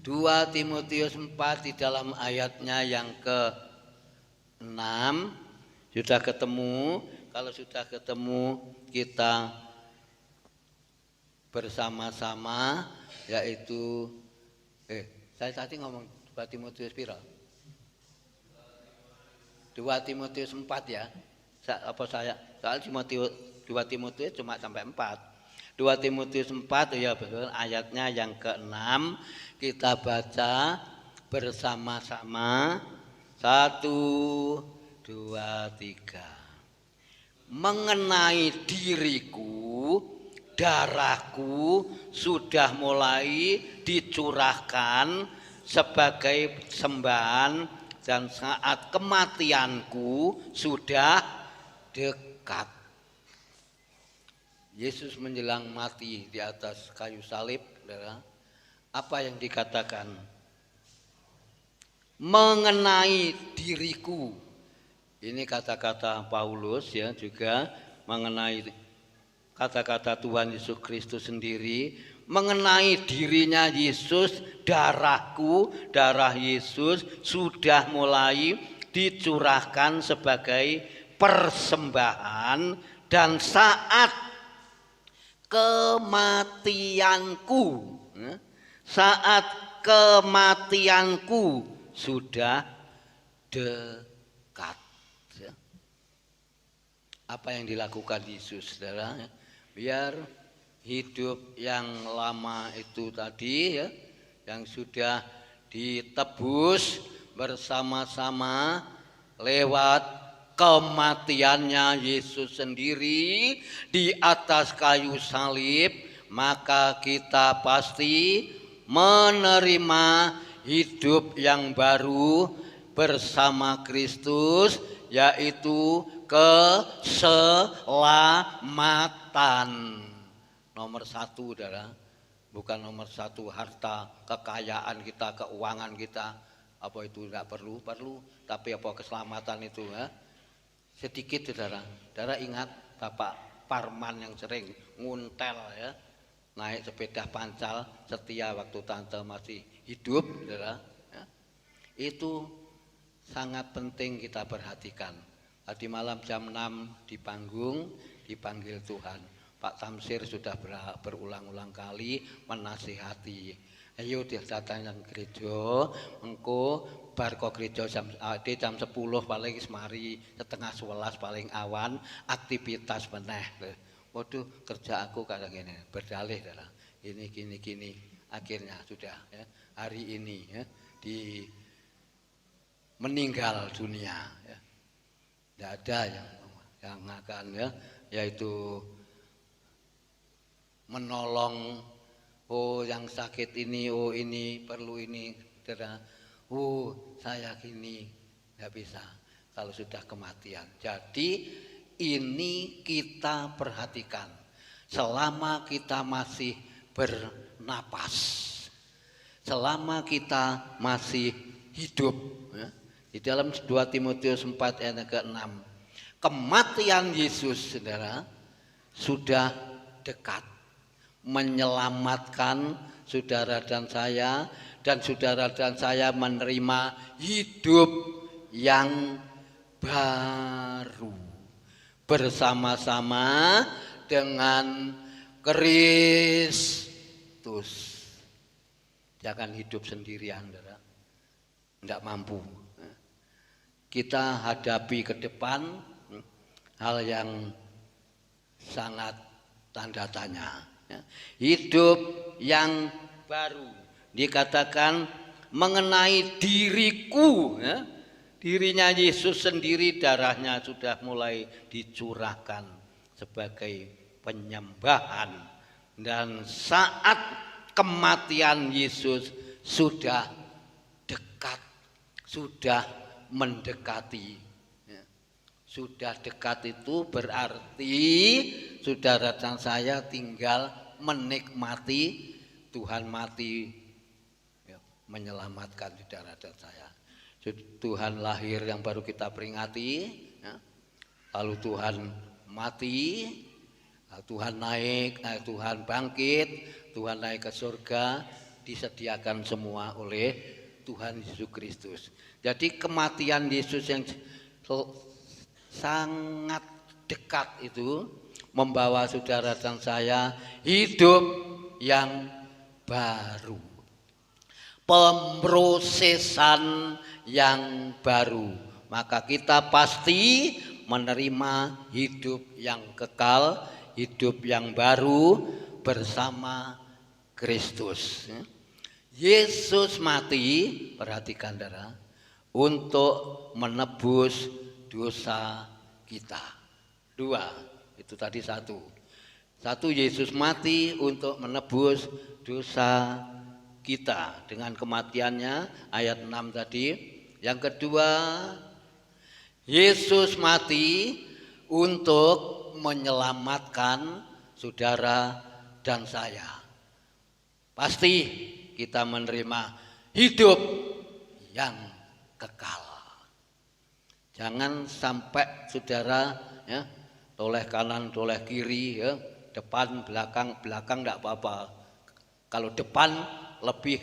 Speaker 3: 2 Timotius 4 di dalam ayatnya yang ke-6. Sudah ketemu? Kalau sudah ketemu kita bersama-sama yaitu saya tadi ngomong 2 Timotius piro? 2 Timotius 4 ya. Apa saya? Soal 2 Timotius cuma sampai 4. 2 Timotius 4 ya betul, ayatnya yang ke-6 kita baca bersama-sama. 1, 2, 3. Mengenai diriku, darahku sudah mulai dicurahkan sebagai sembahan dan saat kematianku sudah dekat. Yesus menjelang mati di atas kayu salib, apa yang dikatakan? Mengenai diriku. Ini kata-kata Paulus ya, juga mengenai kata-kata Tuhan Yesus Kristus sendiri, mengenai dirinya Yesus, darahku, darah Yesus sudah mulai dicurahkan sebagai persembahan dan saat kematianku, saat kematianku sudah dekat. Apa yang dilakukan Yesus, saudara? Biar hidup yang lama itu tadi ya, yang sudah ditebus bersama-sama lewat kematiannya Yesus sendiri di atas kayu salib, maka kita pasti menerima hidup yang baru bersama Kristus, yaitu keselamatan. Nomor 1 saudara, bukan nomor 1 harta, kekayaan kita, keuangan kita, apa itu tidak perlu, tapi apa keselamatan itu ya. Sedikit saudara, saudara ingat Bapak Parman yang sering nguntel ya, naik sepeda pancal setia waktu tante masih hidup saudara ya. Itu sangat penting kita perhatikan. Tadi malam jam 6 di panggung dipanggil Tuhan. Pak Tamsir sudah berulang-ulang kali menasihati. Ayo datang yang gereja, engko bar kok gereja jam 10 paling semari, setengah 11 paling awan aktivitas meneh. Waduh, kerja aku kadang ini berdalih adalah ini gini. Akhirnya sudah ya, hari ini ya di meninggal dunia ya. Tidak ada yang akan ya, yaitu menolong, oh yang sakit ini, oh ini perlu ini, oh saya gini, nggak bisa kalau sudah kematian. Jadi ini kita perhatikan selama kita masih bernapas, selama kita masih hidup ya. Di dalam 2 Timotius 4 ayat ke-6, kematian Yesus saudara sudah dekat menyelamatkan saudara dan saya, dan saudara dan saya menerima hidup yang baru bersama-sama dengan Kristus. Jangan hidup sendirian saudara. tidak mampu. Kita hadapi ke depan hal yang sangat tanda tanya. Hidup yang baru, dikatakan mengenai diriku, dirinya Yesus sendiri, darahnya sudah mulai dicurahkan sebagai penyembahan, dan saat kematian Yesus sudah dekat, sudah mendekati. Sudah dekat itu berarti saudara dan saya tinggal menikmati Tuhan mati menyelamatkan saudara dan saya. Tuhan lahir yang baru kita peringati, lalu Tuhan mati, Tuhan naik, Tuhan bangkit, Tuhan naik ke surga, disediakan semua oleh Tuhan Yesus Kristus. Jadi kematian Yesus yang sangat dekat itu membawa saudara dan saya hidup yang baru, pemrosesan yang baru. Maka kita pasti menerima hidup yang kekal, hidup yang baru bersama Kristus. Yesus mati, perhatikan saudara, untuk menebus dosa kita. Dua, itu tadi satu. Satu, Yesus mati untuk menebus dosa kita dengan kematiannya, ayat 6 tadi. Yang kedua, Yesus mati untuk menyelamatkan saudara dan saya. Pasti kita menerima hidup yang kekal. Jangan sampai saudara toleh kanan, toleh kiri, depan, belakang enggak apa-apa. Kalau depan lebih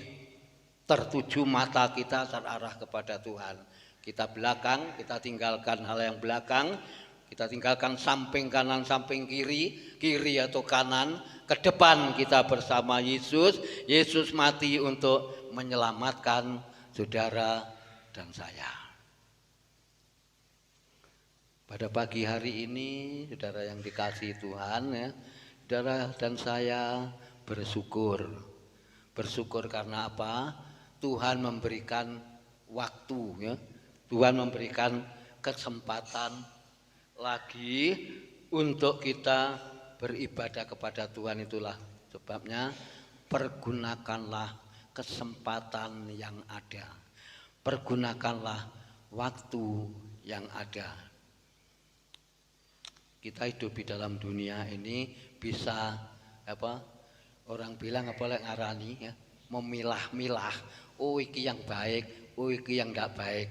Speaker 3: tertuju mata kita terarah kepada Tuhan. Kita belakang, kita tinggalkan hal yang belakang, kita tinggalkan samping kanan, samping kiri, kiri atau kanan, ke depan kita bersama Yesus. Yesus mati untuk menyelamatkan saudara dan saya. Pada pagi hari ini, saudara yang dikasihi Tuhan, saudara dan saya bersyukur. Bersyukur karena apa? Tuhan memberikan waktu, Tuhan memberikan kesempatan lagi untuk kita beribadah kepada Tuhan. Itulah sebabnya pergunakanlah kesempatan yang ada. Pergunakanlah waktu yang ada. Kita hidup di dalam dunia ini bisa orang bilang ngarani, memilah-milah. Oh iki yang baik, oh iki yang enggak baik.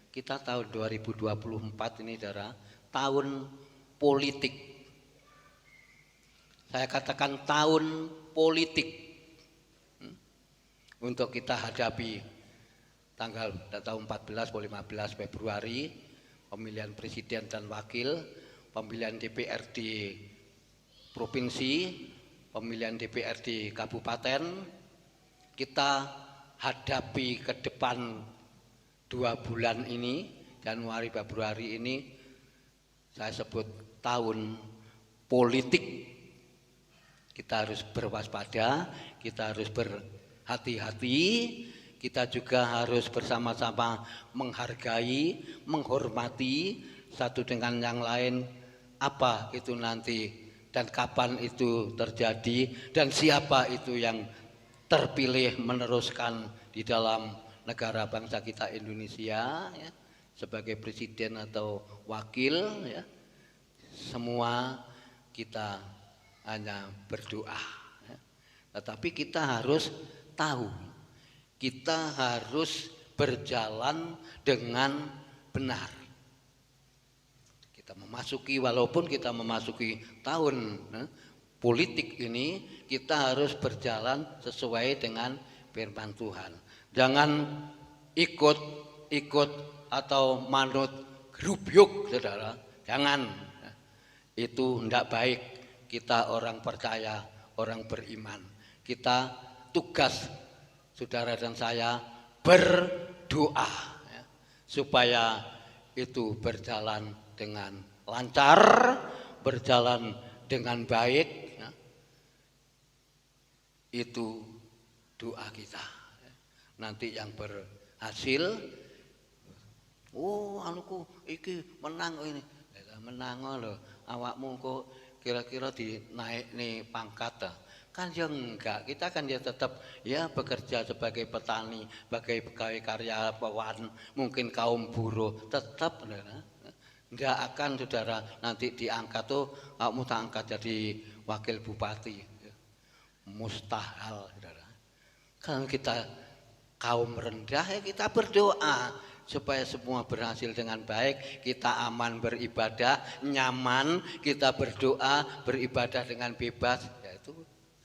Speaker 3: Kita tahun 2024 ini saudara, tahun politik. Saya katakan tahun politik. Untuk kita hadapi tanggal 14 atau 15 Februari, pemilihan presiden dan wakil, pemilihan DPRD provinsi, pemilihan DPRD kabupaten. Kita hadapi ke depan 2 bulan ini, Januari Februari ini, saya sebut tahun politik. Kita harus berwaspada, kita harus berhati-hati, kita juga harus bersama-sama menghargai, menghormati satu dengan yang lain. Apa itu nanti dan kapan itu terjadi dan siapa itu yang terpilih meneruskan di dalam negara bangsa kita Indonesia, sebagai presiden atau wakil, semua kita hanya berdoa. Tetapi kita harus tahu, kita harus berjalan dengan benar. Walaupun kita memasuki tahun politik ini, kita harus berjalan sesuai dengan firman Tuhan. Jangan ikut atau manut grup yuk, saudara. Jangan. Itu tidak baik. Kita orang percaya, orang beriman. Kita tugas saudara dan saya berdoa ya, supaya itu berjalan dengan lancar, berjalan dengan baik ya. Itu doa kita. Nanti yang berhasil, oh anuku iki menang ini, menang loh, awakmu kok kira-kira dinaik nih pangkat ta. Kan ya enggak, kita kan ya tetap ya bekerja sebagai petani, sebagai pegawai karyawan, mungkin kaum buruh, tetap enggak akan saudara nanti diangkat tuh, kamu tak angkat jadi wakil bupati, mustahil saudara. Kan kita kaum rendah ya kita berdoa supaya semua berhasil dengan baik, kita aman beribadah, nyaman, kita berdoa, beribadah dengan bebas, ya itu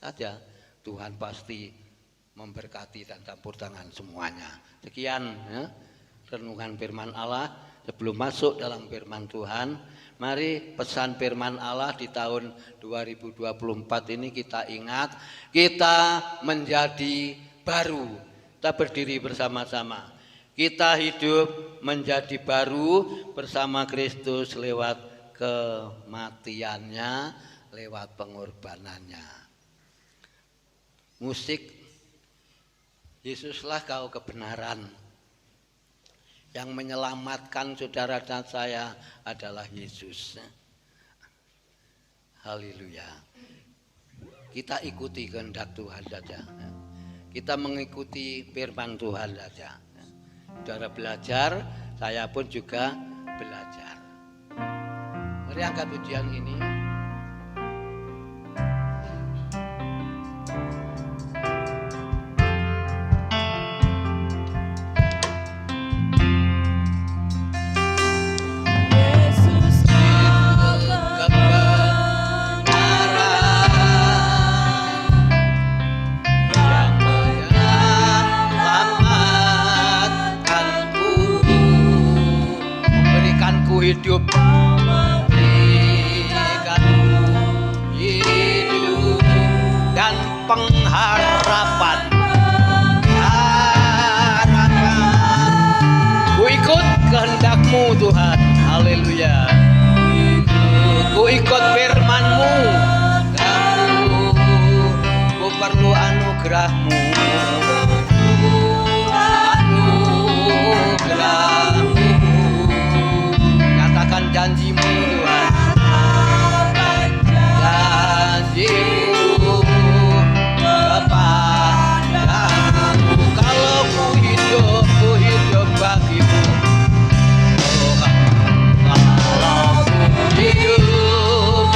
Speaker 3: saja. Tuhan pasti memberkati dan campur tangan semuanya. Sekian ya, renungan firman Allah. Sebelum masuk dalam firman Tuhan, mari pesan firman Allah di tahun 2024 ini kita ingat, kita menjadi baru. Kita berdiri bersama-sama. Kita hidup menjadi baru bersama Kristus lewat kematiannya, lewat pengorbanannya. Musik, Yesuslah kau kebenaran. Yang menyelamatkan saudara dan saya adalah Yesus. Haleluya. Kita ikuti kehendak Tuhan saja. Kita mengikuti firman Tuhan saja. Saudara belajar, saya pun juga belajar. Mari angkat pujian ini. Hidup hidup dan pengharapan. Ku ikut kehendak-Mu Tuhan. Haleluya. Ku ikut firman-Mu. Ku perlu anugerah-Mu. Janji-Mu Tuhan, janji-Mu kepadaku. Kalau ku hidup bagimu. Kalau ku hidup,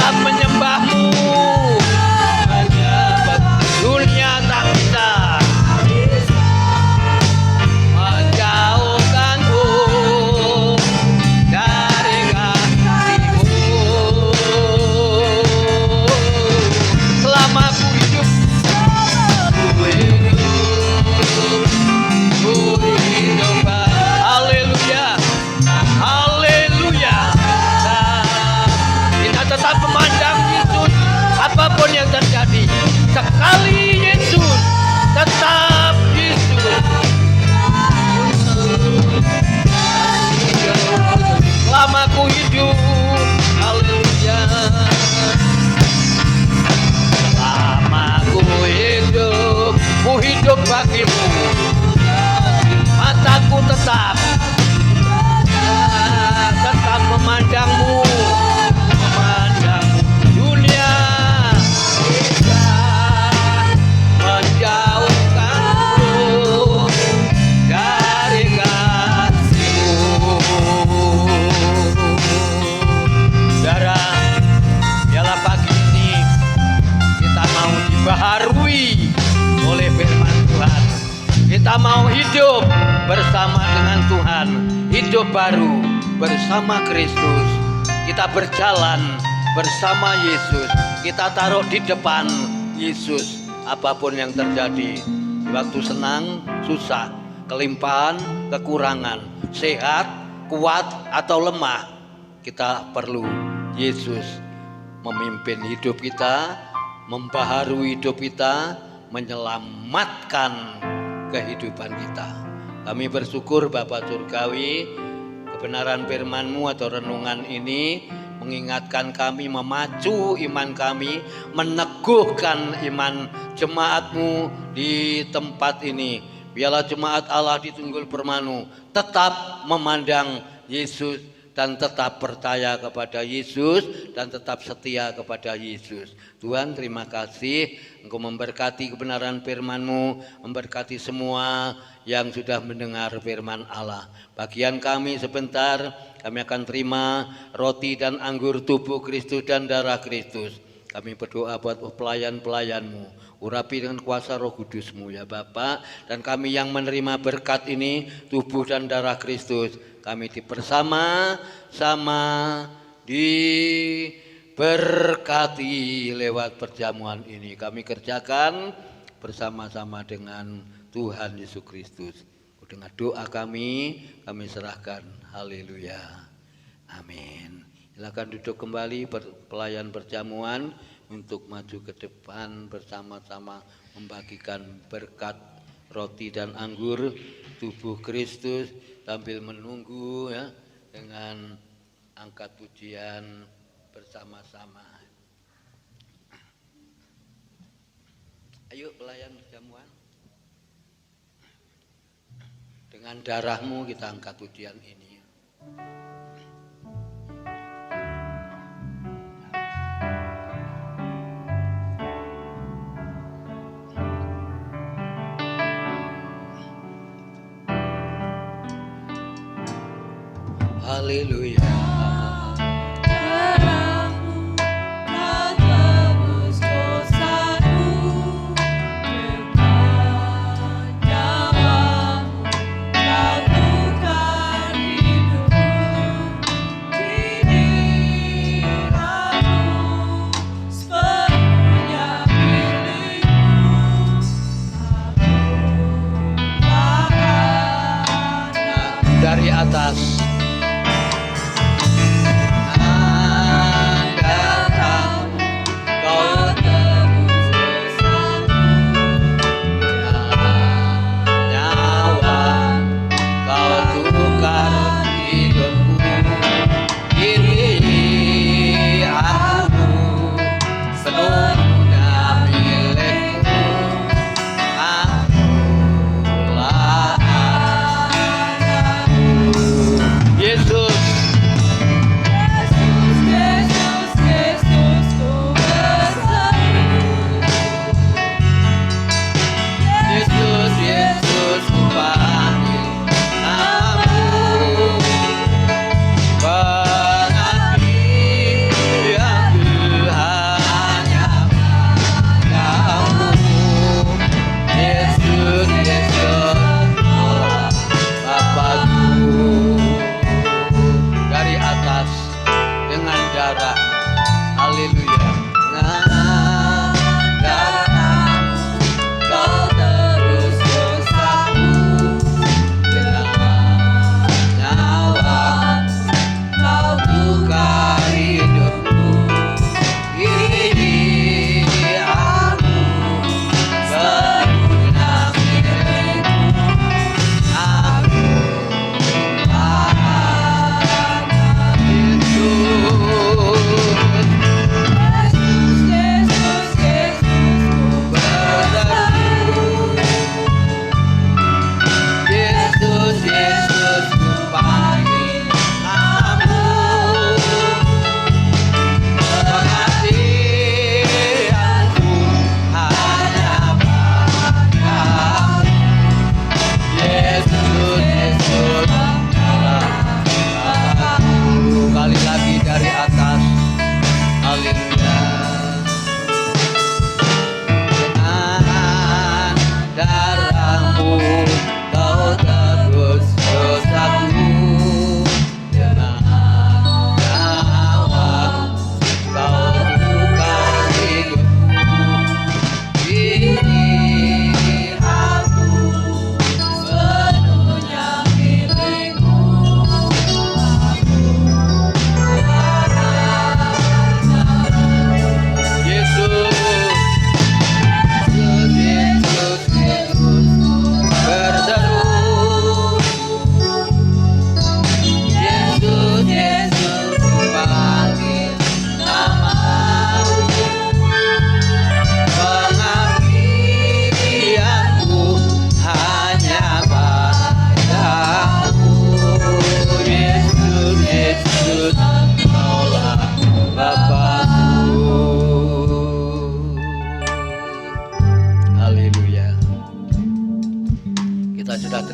Speaker 3: tetap menyembahmu. Dunia tak bisa menjauhkanku dari kasih-Mu. Selama ku hidup, haleluya, haleluya. Kita tetap memandang Yesus apapun yang terjadi. Sekali Yesus, tetap Yesus. Selama ku hidup, haleluya. Selama ku hidup bagimu. Mataku tetap memandangmu, memandangmu. Dunia menjauhkanku dari kasih-Mu. Saudara, biarlah pagi ini kita mau dibaharui oleh firman Tuhan. Kita mau hidup bersama dengan Tuhan, hidup baru bersama Kristus. Kita berjalan bersama Yesus. Kita taruh di depan Yesus apapun yang terjadi. Waktu senang, susah, kelimpahan, kekurangan, sehat, kuat atau lemah, kita perlu Yesus memimpin hidup kita, membaharui hidup kita, menyelamatkan kehidupan kita. Kami bersyukur Bapa Surgawi, kebenaran firman-Mu atau renungan ini mengingatkan kami, memacu iman kami, meneguhkan iman jemaat-Mu di tempat ini. Biarlah jemaat Allah di Tunggul Permanu tetap memandang Yesus dan tetap percaya kepada Yesus dan tetap setia kepada Yesus. Tuhan, terima kasih Engkau memberkati kebenaran firman-Mu, memberkati semua yang sudah mendengar firman Allah. Bagian kami sebentar, kami akan terima roti dan anggur tubuh Kristus dan darah Kristus. Kami berdoa buat pelayan-pelayan-Mu, urapi dengan kuasa Roh Kudus-Mu ya Bapa. Dan kami yang menerima berkat ini, tubuh dan darah Kristus, kami bersama-sama diberkati lewat perjamuan ini. Kami kerjakan bersama-sama dengan Tuhan Yesus Kristus. Dengan doa kami serahkan. Haleluya. Amin. Silakan duduk kembali pelayan perjamuan untuk maju ke depan bersama-sama membagikan berkat roti dan anggur tubuh Kristus sambil menunggu ya dengan angkat pujian bersama-sama. Ayo pelayan perjamuan. Dengan darah-Mu kita angkat pujian ini. Haleluya. Dari atas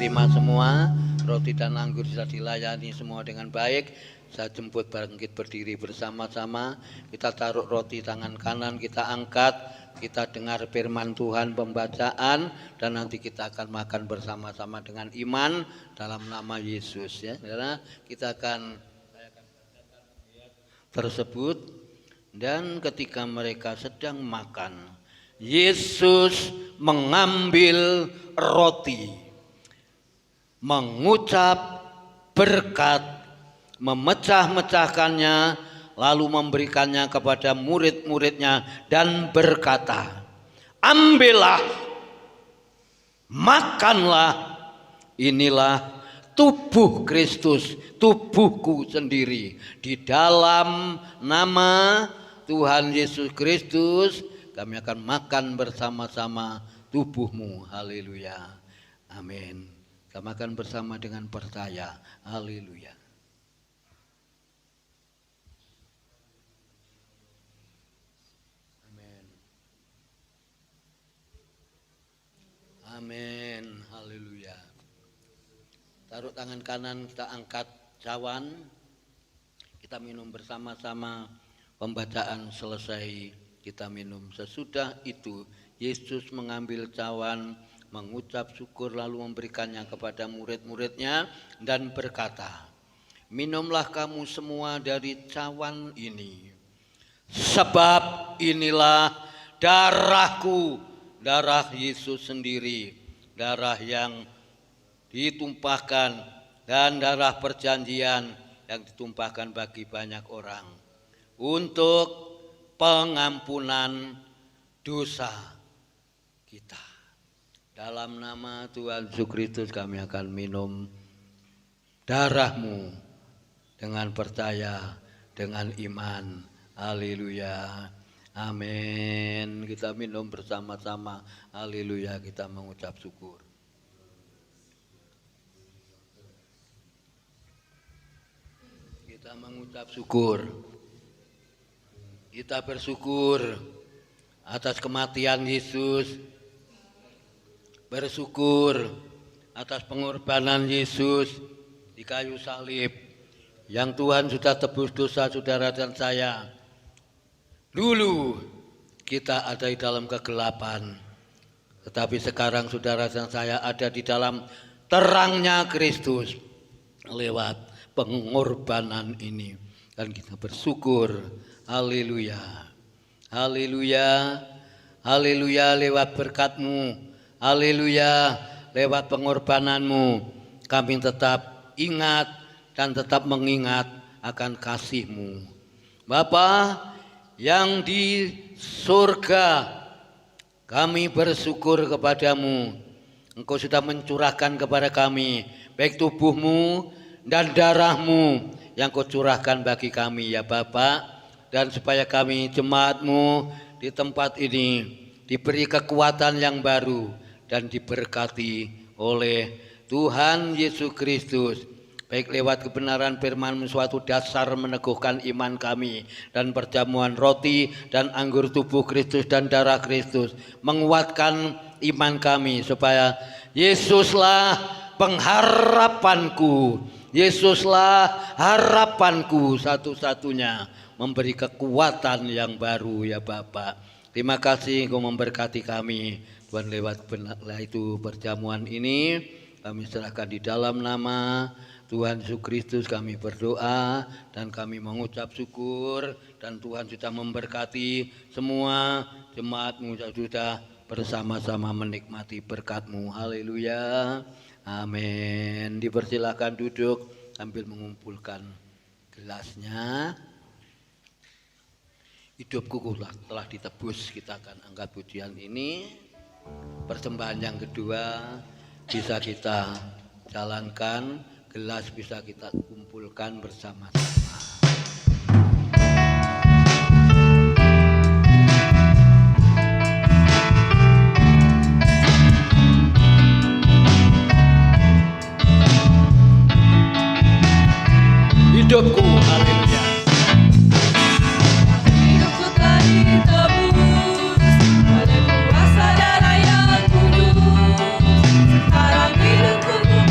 Speaker 3: diterima semua. Roti dan anggur sudah dilayani semua dengan baik. Saya jemput bangkit berdiri bersama-sama. Kita taruh roti tangan kanan, kita angkat. Kita dengar firman Tuhan, pembacaan, dan nanti kita akan makan bersama-sama dengan iman dalam nama Yesus. Ya, karena kita akan tersebut. Dan ketika mereka sedang makan, Yesus mengambil roti, mengucap berkat, memecah-mecahkannya, lalu memberikannya kepada murid-muridnya dan berkata, ambillah, makanlah, inilah tubuh Kristus, tubuhku sendiri. Di dalam nama Tuhan Yesus Kristus kami akan makan bersama-sama tubuhmu. Haleluya. Amin. Kita makan bersama dengan percaya. Haleluya. Amin. Amin. Haleluya. Taruh tangan kanan, kita angkat cawan. Kita minum bersama-sama. Pembacaan selesai, kita minum. Sesudah itu Yesus mengambil cawan, mengucap syukur, lalu memberikannya kepada murid-muridnya dan berkata, minumlah kamu semua dari cawan ini, sebab inilah darahku, darah Yesus sendiri, darah yang ditumpahkan dan darah perjanjian yang ditumpahkan bagi banyak orang untuk pengampunan dosa kita. Dalam nama Tuhan Yesus Kristus kami akan minum darahmu dengan percaya, dengan iman. Haleluya. Amin. Kita minum bersama-sama. Haleluya. Kita mengucap syukur. Kita mengucap syukur. Kita bersyukur atas kematian Yesus, bersyukur atas pengorbanan Yesus di kayu salib, yang Tuhan sudah tebus dosa saudara dan saya. Dulu kita ada di dalam kegelapan, tetapi sekarang saudara dan saya ada di dalam terangnya Kristus lewat pengorbanan ini. Dan kita bersyukur. Haleluya. Haleluya. Haleluya lewat berkat-Mu. Haleluya lewat pengorbananmu. Kami tetap ingat dan tetap mengingat akan kasih-Mu. Bapa yang di surga, kami bersyukur kepadamu. Engkau sudah mencurahkan kepada kami baik tubuh-Mu dan darah-Mu yang Kau curahkan bagi kami ya Bapa. Dan supaya kami jemaat-Mu di tempat ini diberi kekuatan yang baru dan diberkati oleh Tuhan Yesus Kristus. Baik lewat kebenaran firman-Mu suatu dasar meneguhkan iman kami, dan perjamuan roti dan anggur tubuh Kristus dan darah Kristus menguatkan iman kami, supaya Yesuslah pengharapanku, Yesuslah harapanku satu-satunya, memberi kekuatan yang baru ya Bapak. Terima kasih Engkau memberkati kami Tuhan lewat itu perjamuan ini. Kami serahkan di dalam nama Tuhan Yesus Kristus kami berdoa dan kami mengucap syukur, dan Tuhan sudah memberkati semua jemaat-Mu sudah bersama-sama menikmati berkat-Mu. Haleluya. Amin. Dipersilakan duduk sambil mengumpulkan gelasnya. Hidupku telah ditebus. Kita akan angkat pujian ini. Persembahan yang kedua bisa kita jalankan. Gelas bisa kita kumpulkan bersama-sama. Hidupku, haleluya.
Speaker 4: Hidupku telah ditebus oleh kuasa darah yang kudus. Sekarang hidupku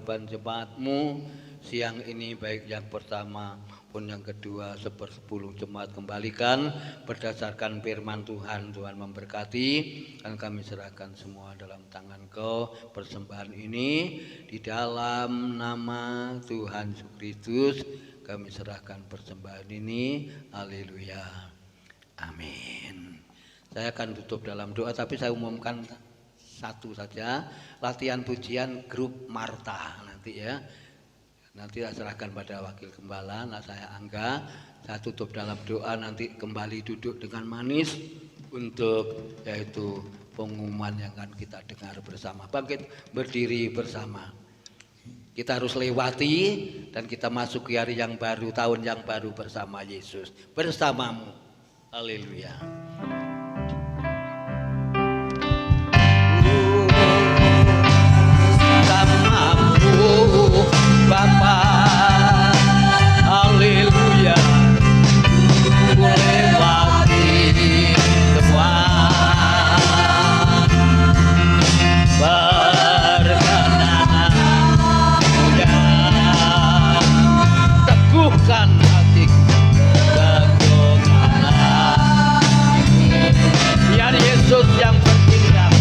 Speaker 3: kewajiban jemaatmu siang ini, baik yang pertama pun yang kedua, 1/10 jemaat kembalikan berdasarkan firman Tuhan. Tuhan memberkati, dan kami serahkan semua dalam tangan Kau persembahan ini di dalam nama Tuhan Yesus Kristus. Kami serahkan persembahan ini. Haleluya. Amin. Saya akan tutup dalam doa, tapi saya umumkan satu saja, latihan pujian grup Marta nanti ya. Nanti saya serahkan pada wakil gembala, nah saya Angga. Saya tutup dalam doa, nanti kembali duduk dengan manis untuk yaitu pengumuman yang akan kita dengar bersama. Bangkit berdiri bersama. Kita harus lewati dan kita masuk ke hari yang baru, tahun yang baru bersama Yesus. Bersamamu. Haleluya. Bapa, haleluya, lewati semua perkenan muda, teguhkan hatiku, teguhkan hatiku, biar Yesus yang bertindak.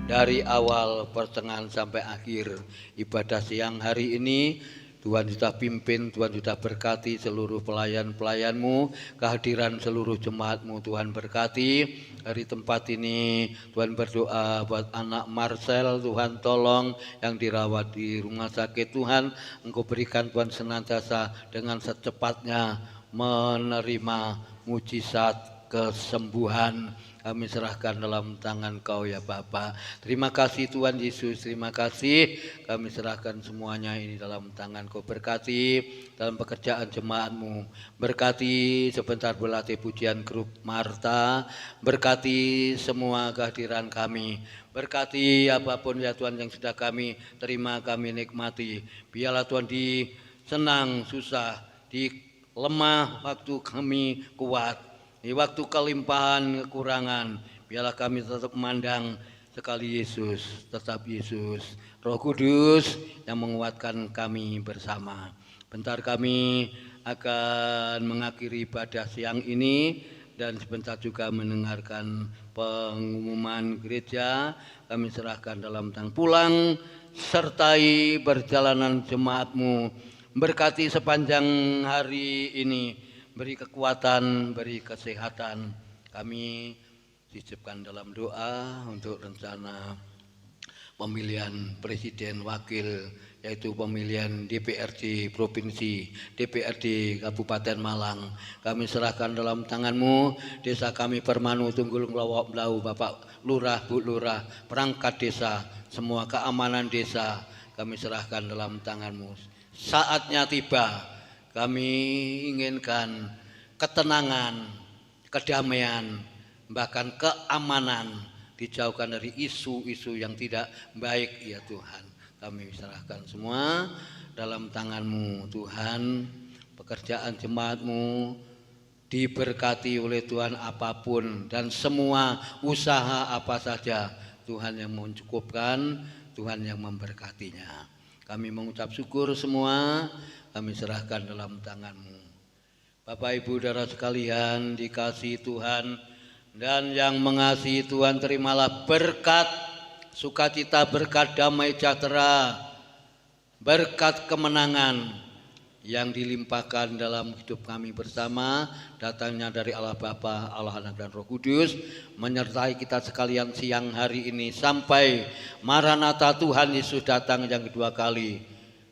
Speaker 3: Dari awal, pertengahan sampai akhir ibadah siang hari ini, Tuhan sudah pimpin, Tuhan sudah berkati seluruh pelayan-pelayanmu, kehadiran seluruh jemaatmu Tuhan berkati. Dari tempat ini Tuhan berdoa buat anak Marcel, Tuhan tolong yang dirawat di rumah sakit, Tuhan Engkau berikan Tuhan senantiasa dengan secepatnya menerima mujizat kesembuhan. Kami serahkan dalam tangan Kau ya Bapa. Terima kasih Tuhan Yesus, terima kasih. Kami serahkan semuanya ini dalam tangan Kau. Berkati dalam pekerjaan jemaatmu. Berkati sebentar berlatih pujian grup Marta. Berkati semua kehadiran kami. Berkati apapun ya Tuhan yang sudah kami terima, kami nikmati. Biarlah Tuhan di senang, susah, di lemah waktu kami kuat. Di waktu kelimpahan, kekurangan, biarlah kami tetap memandang sekali Yesus, tetap Yesus, Roh Kudus yang menguatkan kami bersama. Bentar kami akan mengakhiri ibadah siang ini dan sebentar juga mendengarkan pengumuman gereja. Kami serahkan dalam tangan. Pulang sertai perjalanan jemaatmu, berkati sepanjang hari ini. Beri kekuatan, beri kesehatan. Kami titipkan dalam doa untuk rencana pemilihan presiden wakil, yaitu pemilihan DPRD Provinsi, DPRD Kabupaten Malang. Kami serahkan dalam tangan-Mu. Desa kami Permanu, Tunggul, Ngelowok, Belau, Bapak Lurah, Bu Lurah, perangkat desa, semua keamanan desa kami serahkan dalam tangan-Mu. Saatnya tiba. Kami inginkan ketenangan, kedamaian, bahkan keamanan, dijauhkan dari isu-isu yang tidak baik ya Tuhan. Kami serahkan semua dalam tangan-Mu Tuhan. Pekerjaan jemaat-Mu diberkati oleh Tuhan apapun, dan semua usaha apa saja Tuhan yang mencukupkan, Tuhan yang memberkatinya. Kami mengucap syukur semua. Kami serahkan dalam tangan-Mu. Bapak Ibu Saudara sekalian dikasihi Tuhan dan yang mengasihi Tuhan, terimalah berkat sukacita, berkat damai sejahtera, berkat kemenangan yang dilimpahkan dalam hidup kami bersama, datangnya dari Allah Bapa, Allah Anak dan Roh Kudus, menyertai kita sekalian siang hari ini sampai Maranatha Tuhan Yesus datang yang kedua kali.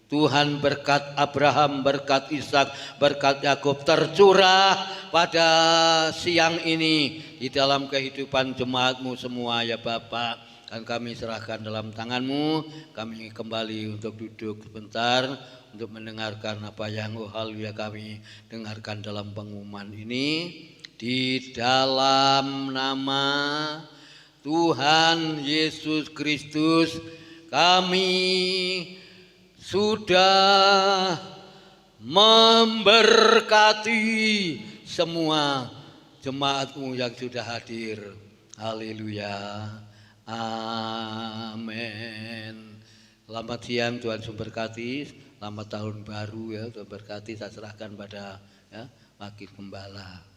Speaker 3: Tuhan berkat Abraham, berkat Ishak, berkat Yakub tercurah pada siang ini di dalam kehidupan jemaat-Mu semua ya Bapa. Dan kami serahkan dalam tangan-Mu, kami kembali untuk duduk sebentar untuk mendengarkan apa yang haleluya kami dengarkan dalam pengumuman ini. Di dalam nama Tuhan Yesus Kristus kami sudah memberkati semua jemaat-Mu yang sudah hadir. Haleluya. Amin. Selamat siang, Tuhan memberkati. Selamat tahun baru ya, Tuhan berkati. Saya serahkan pada ya, Wakil Gembala.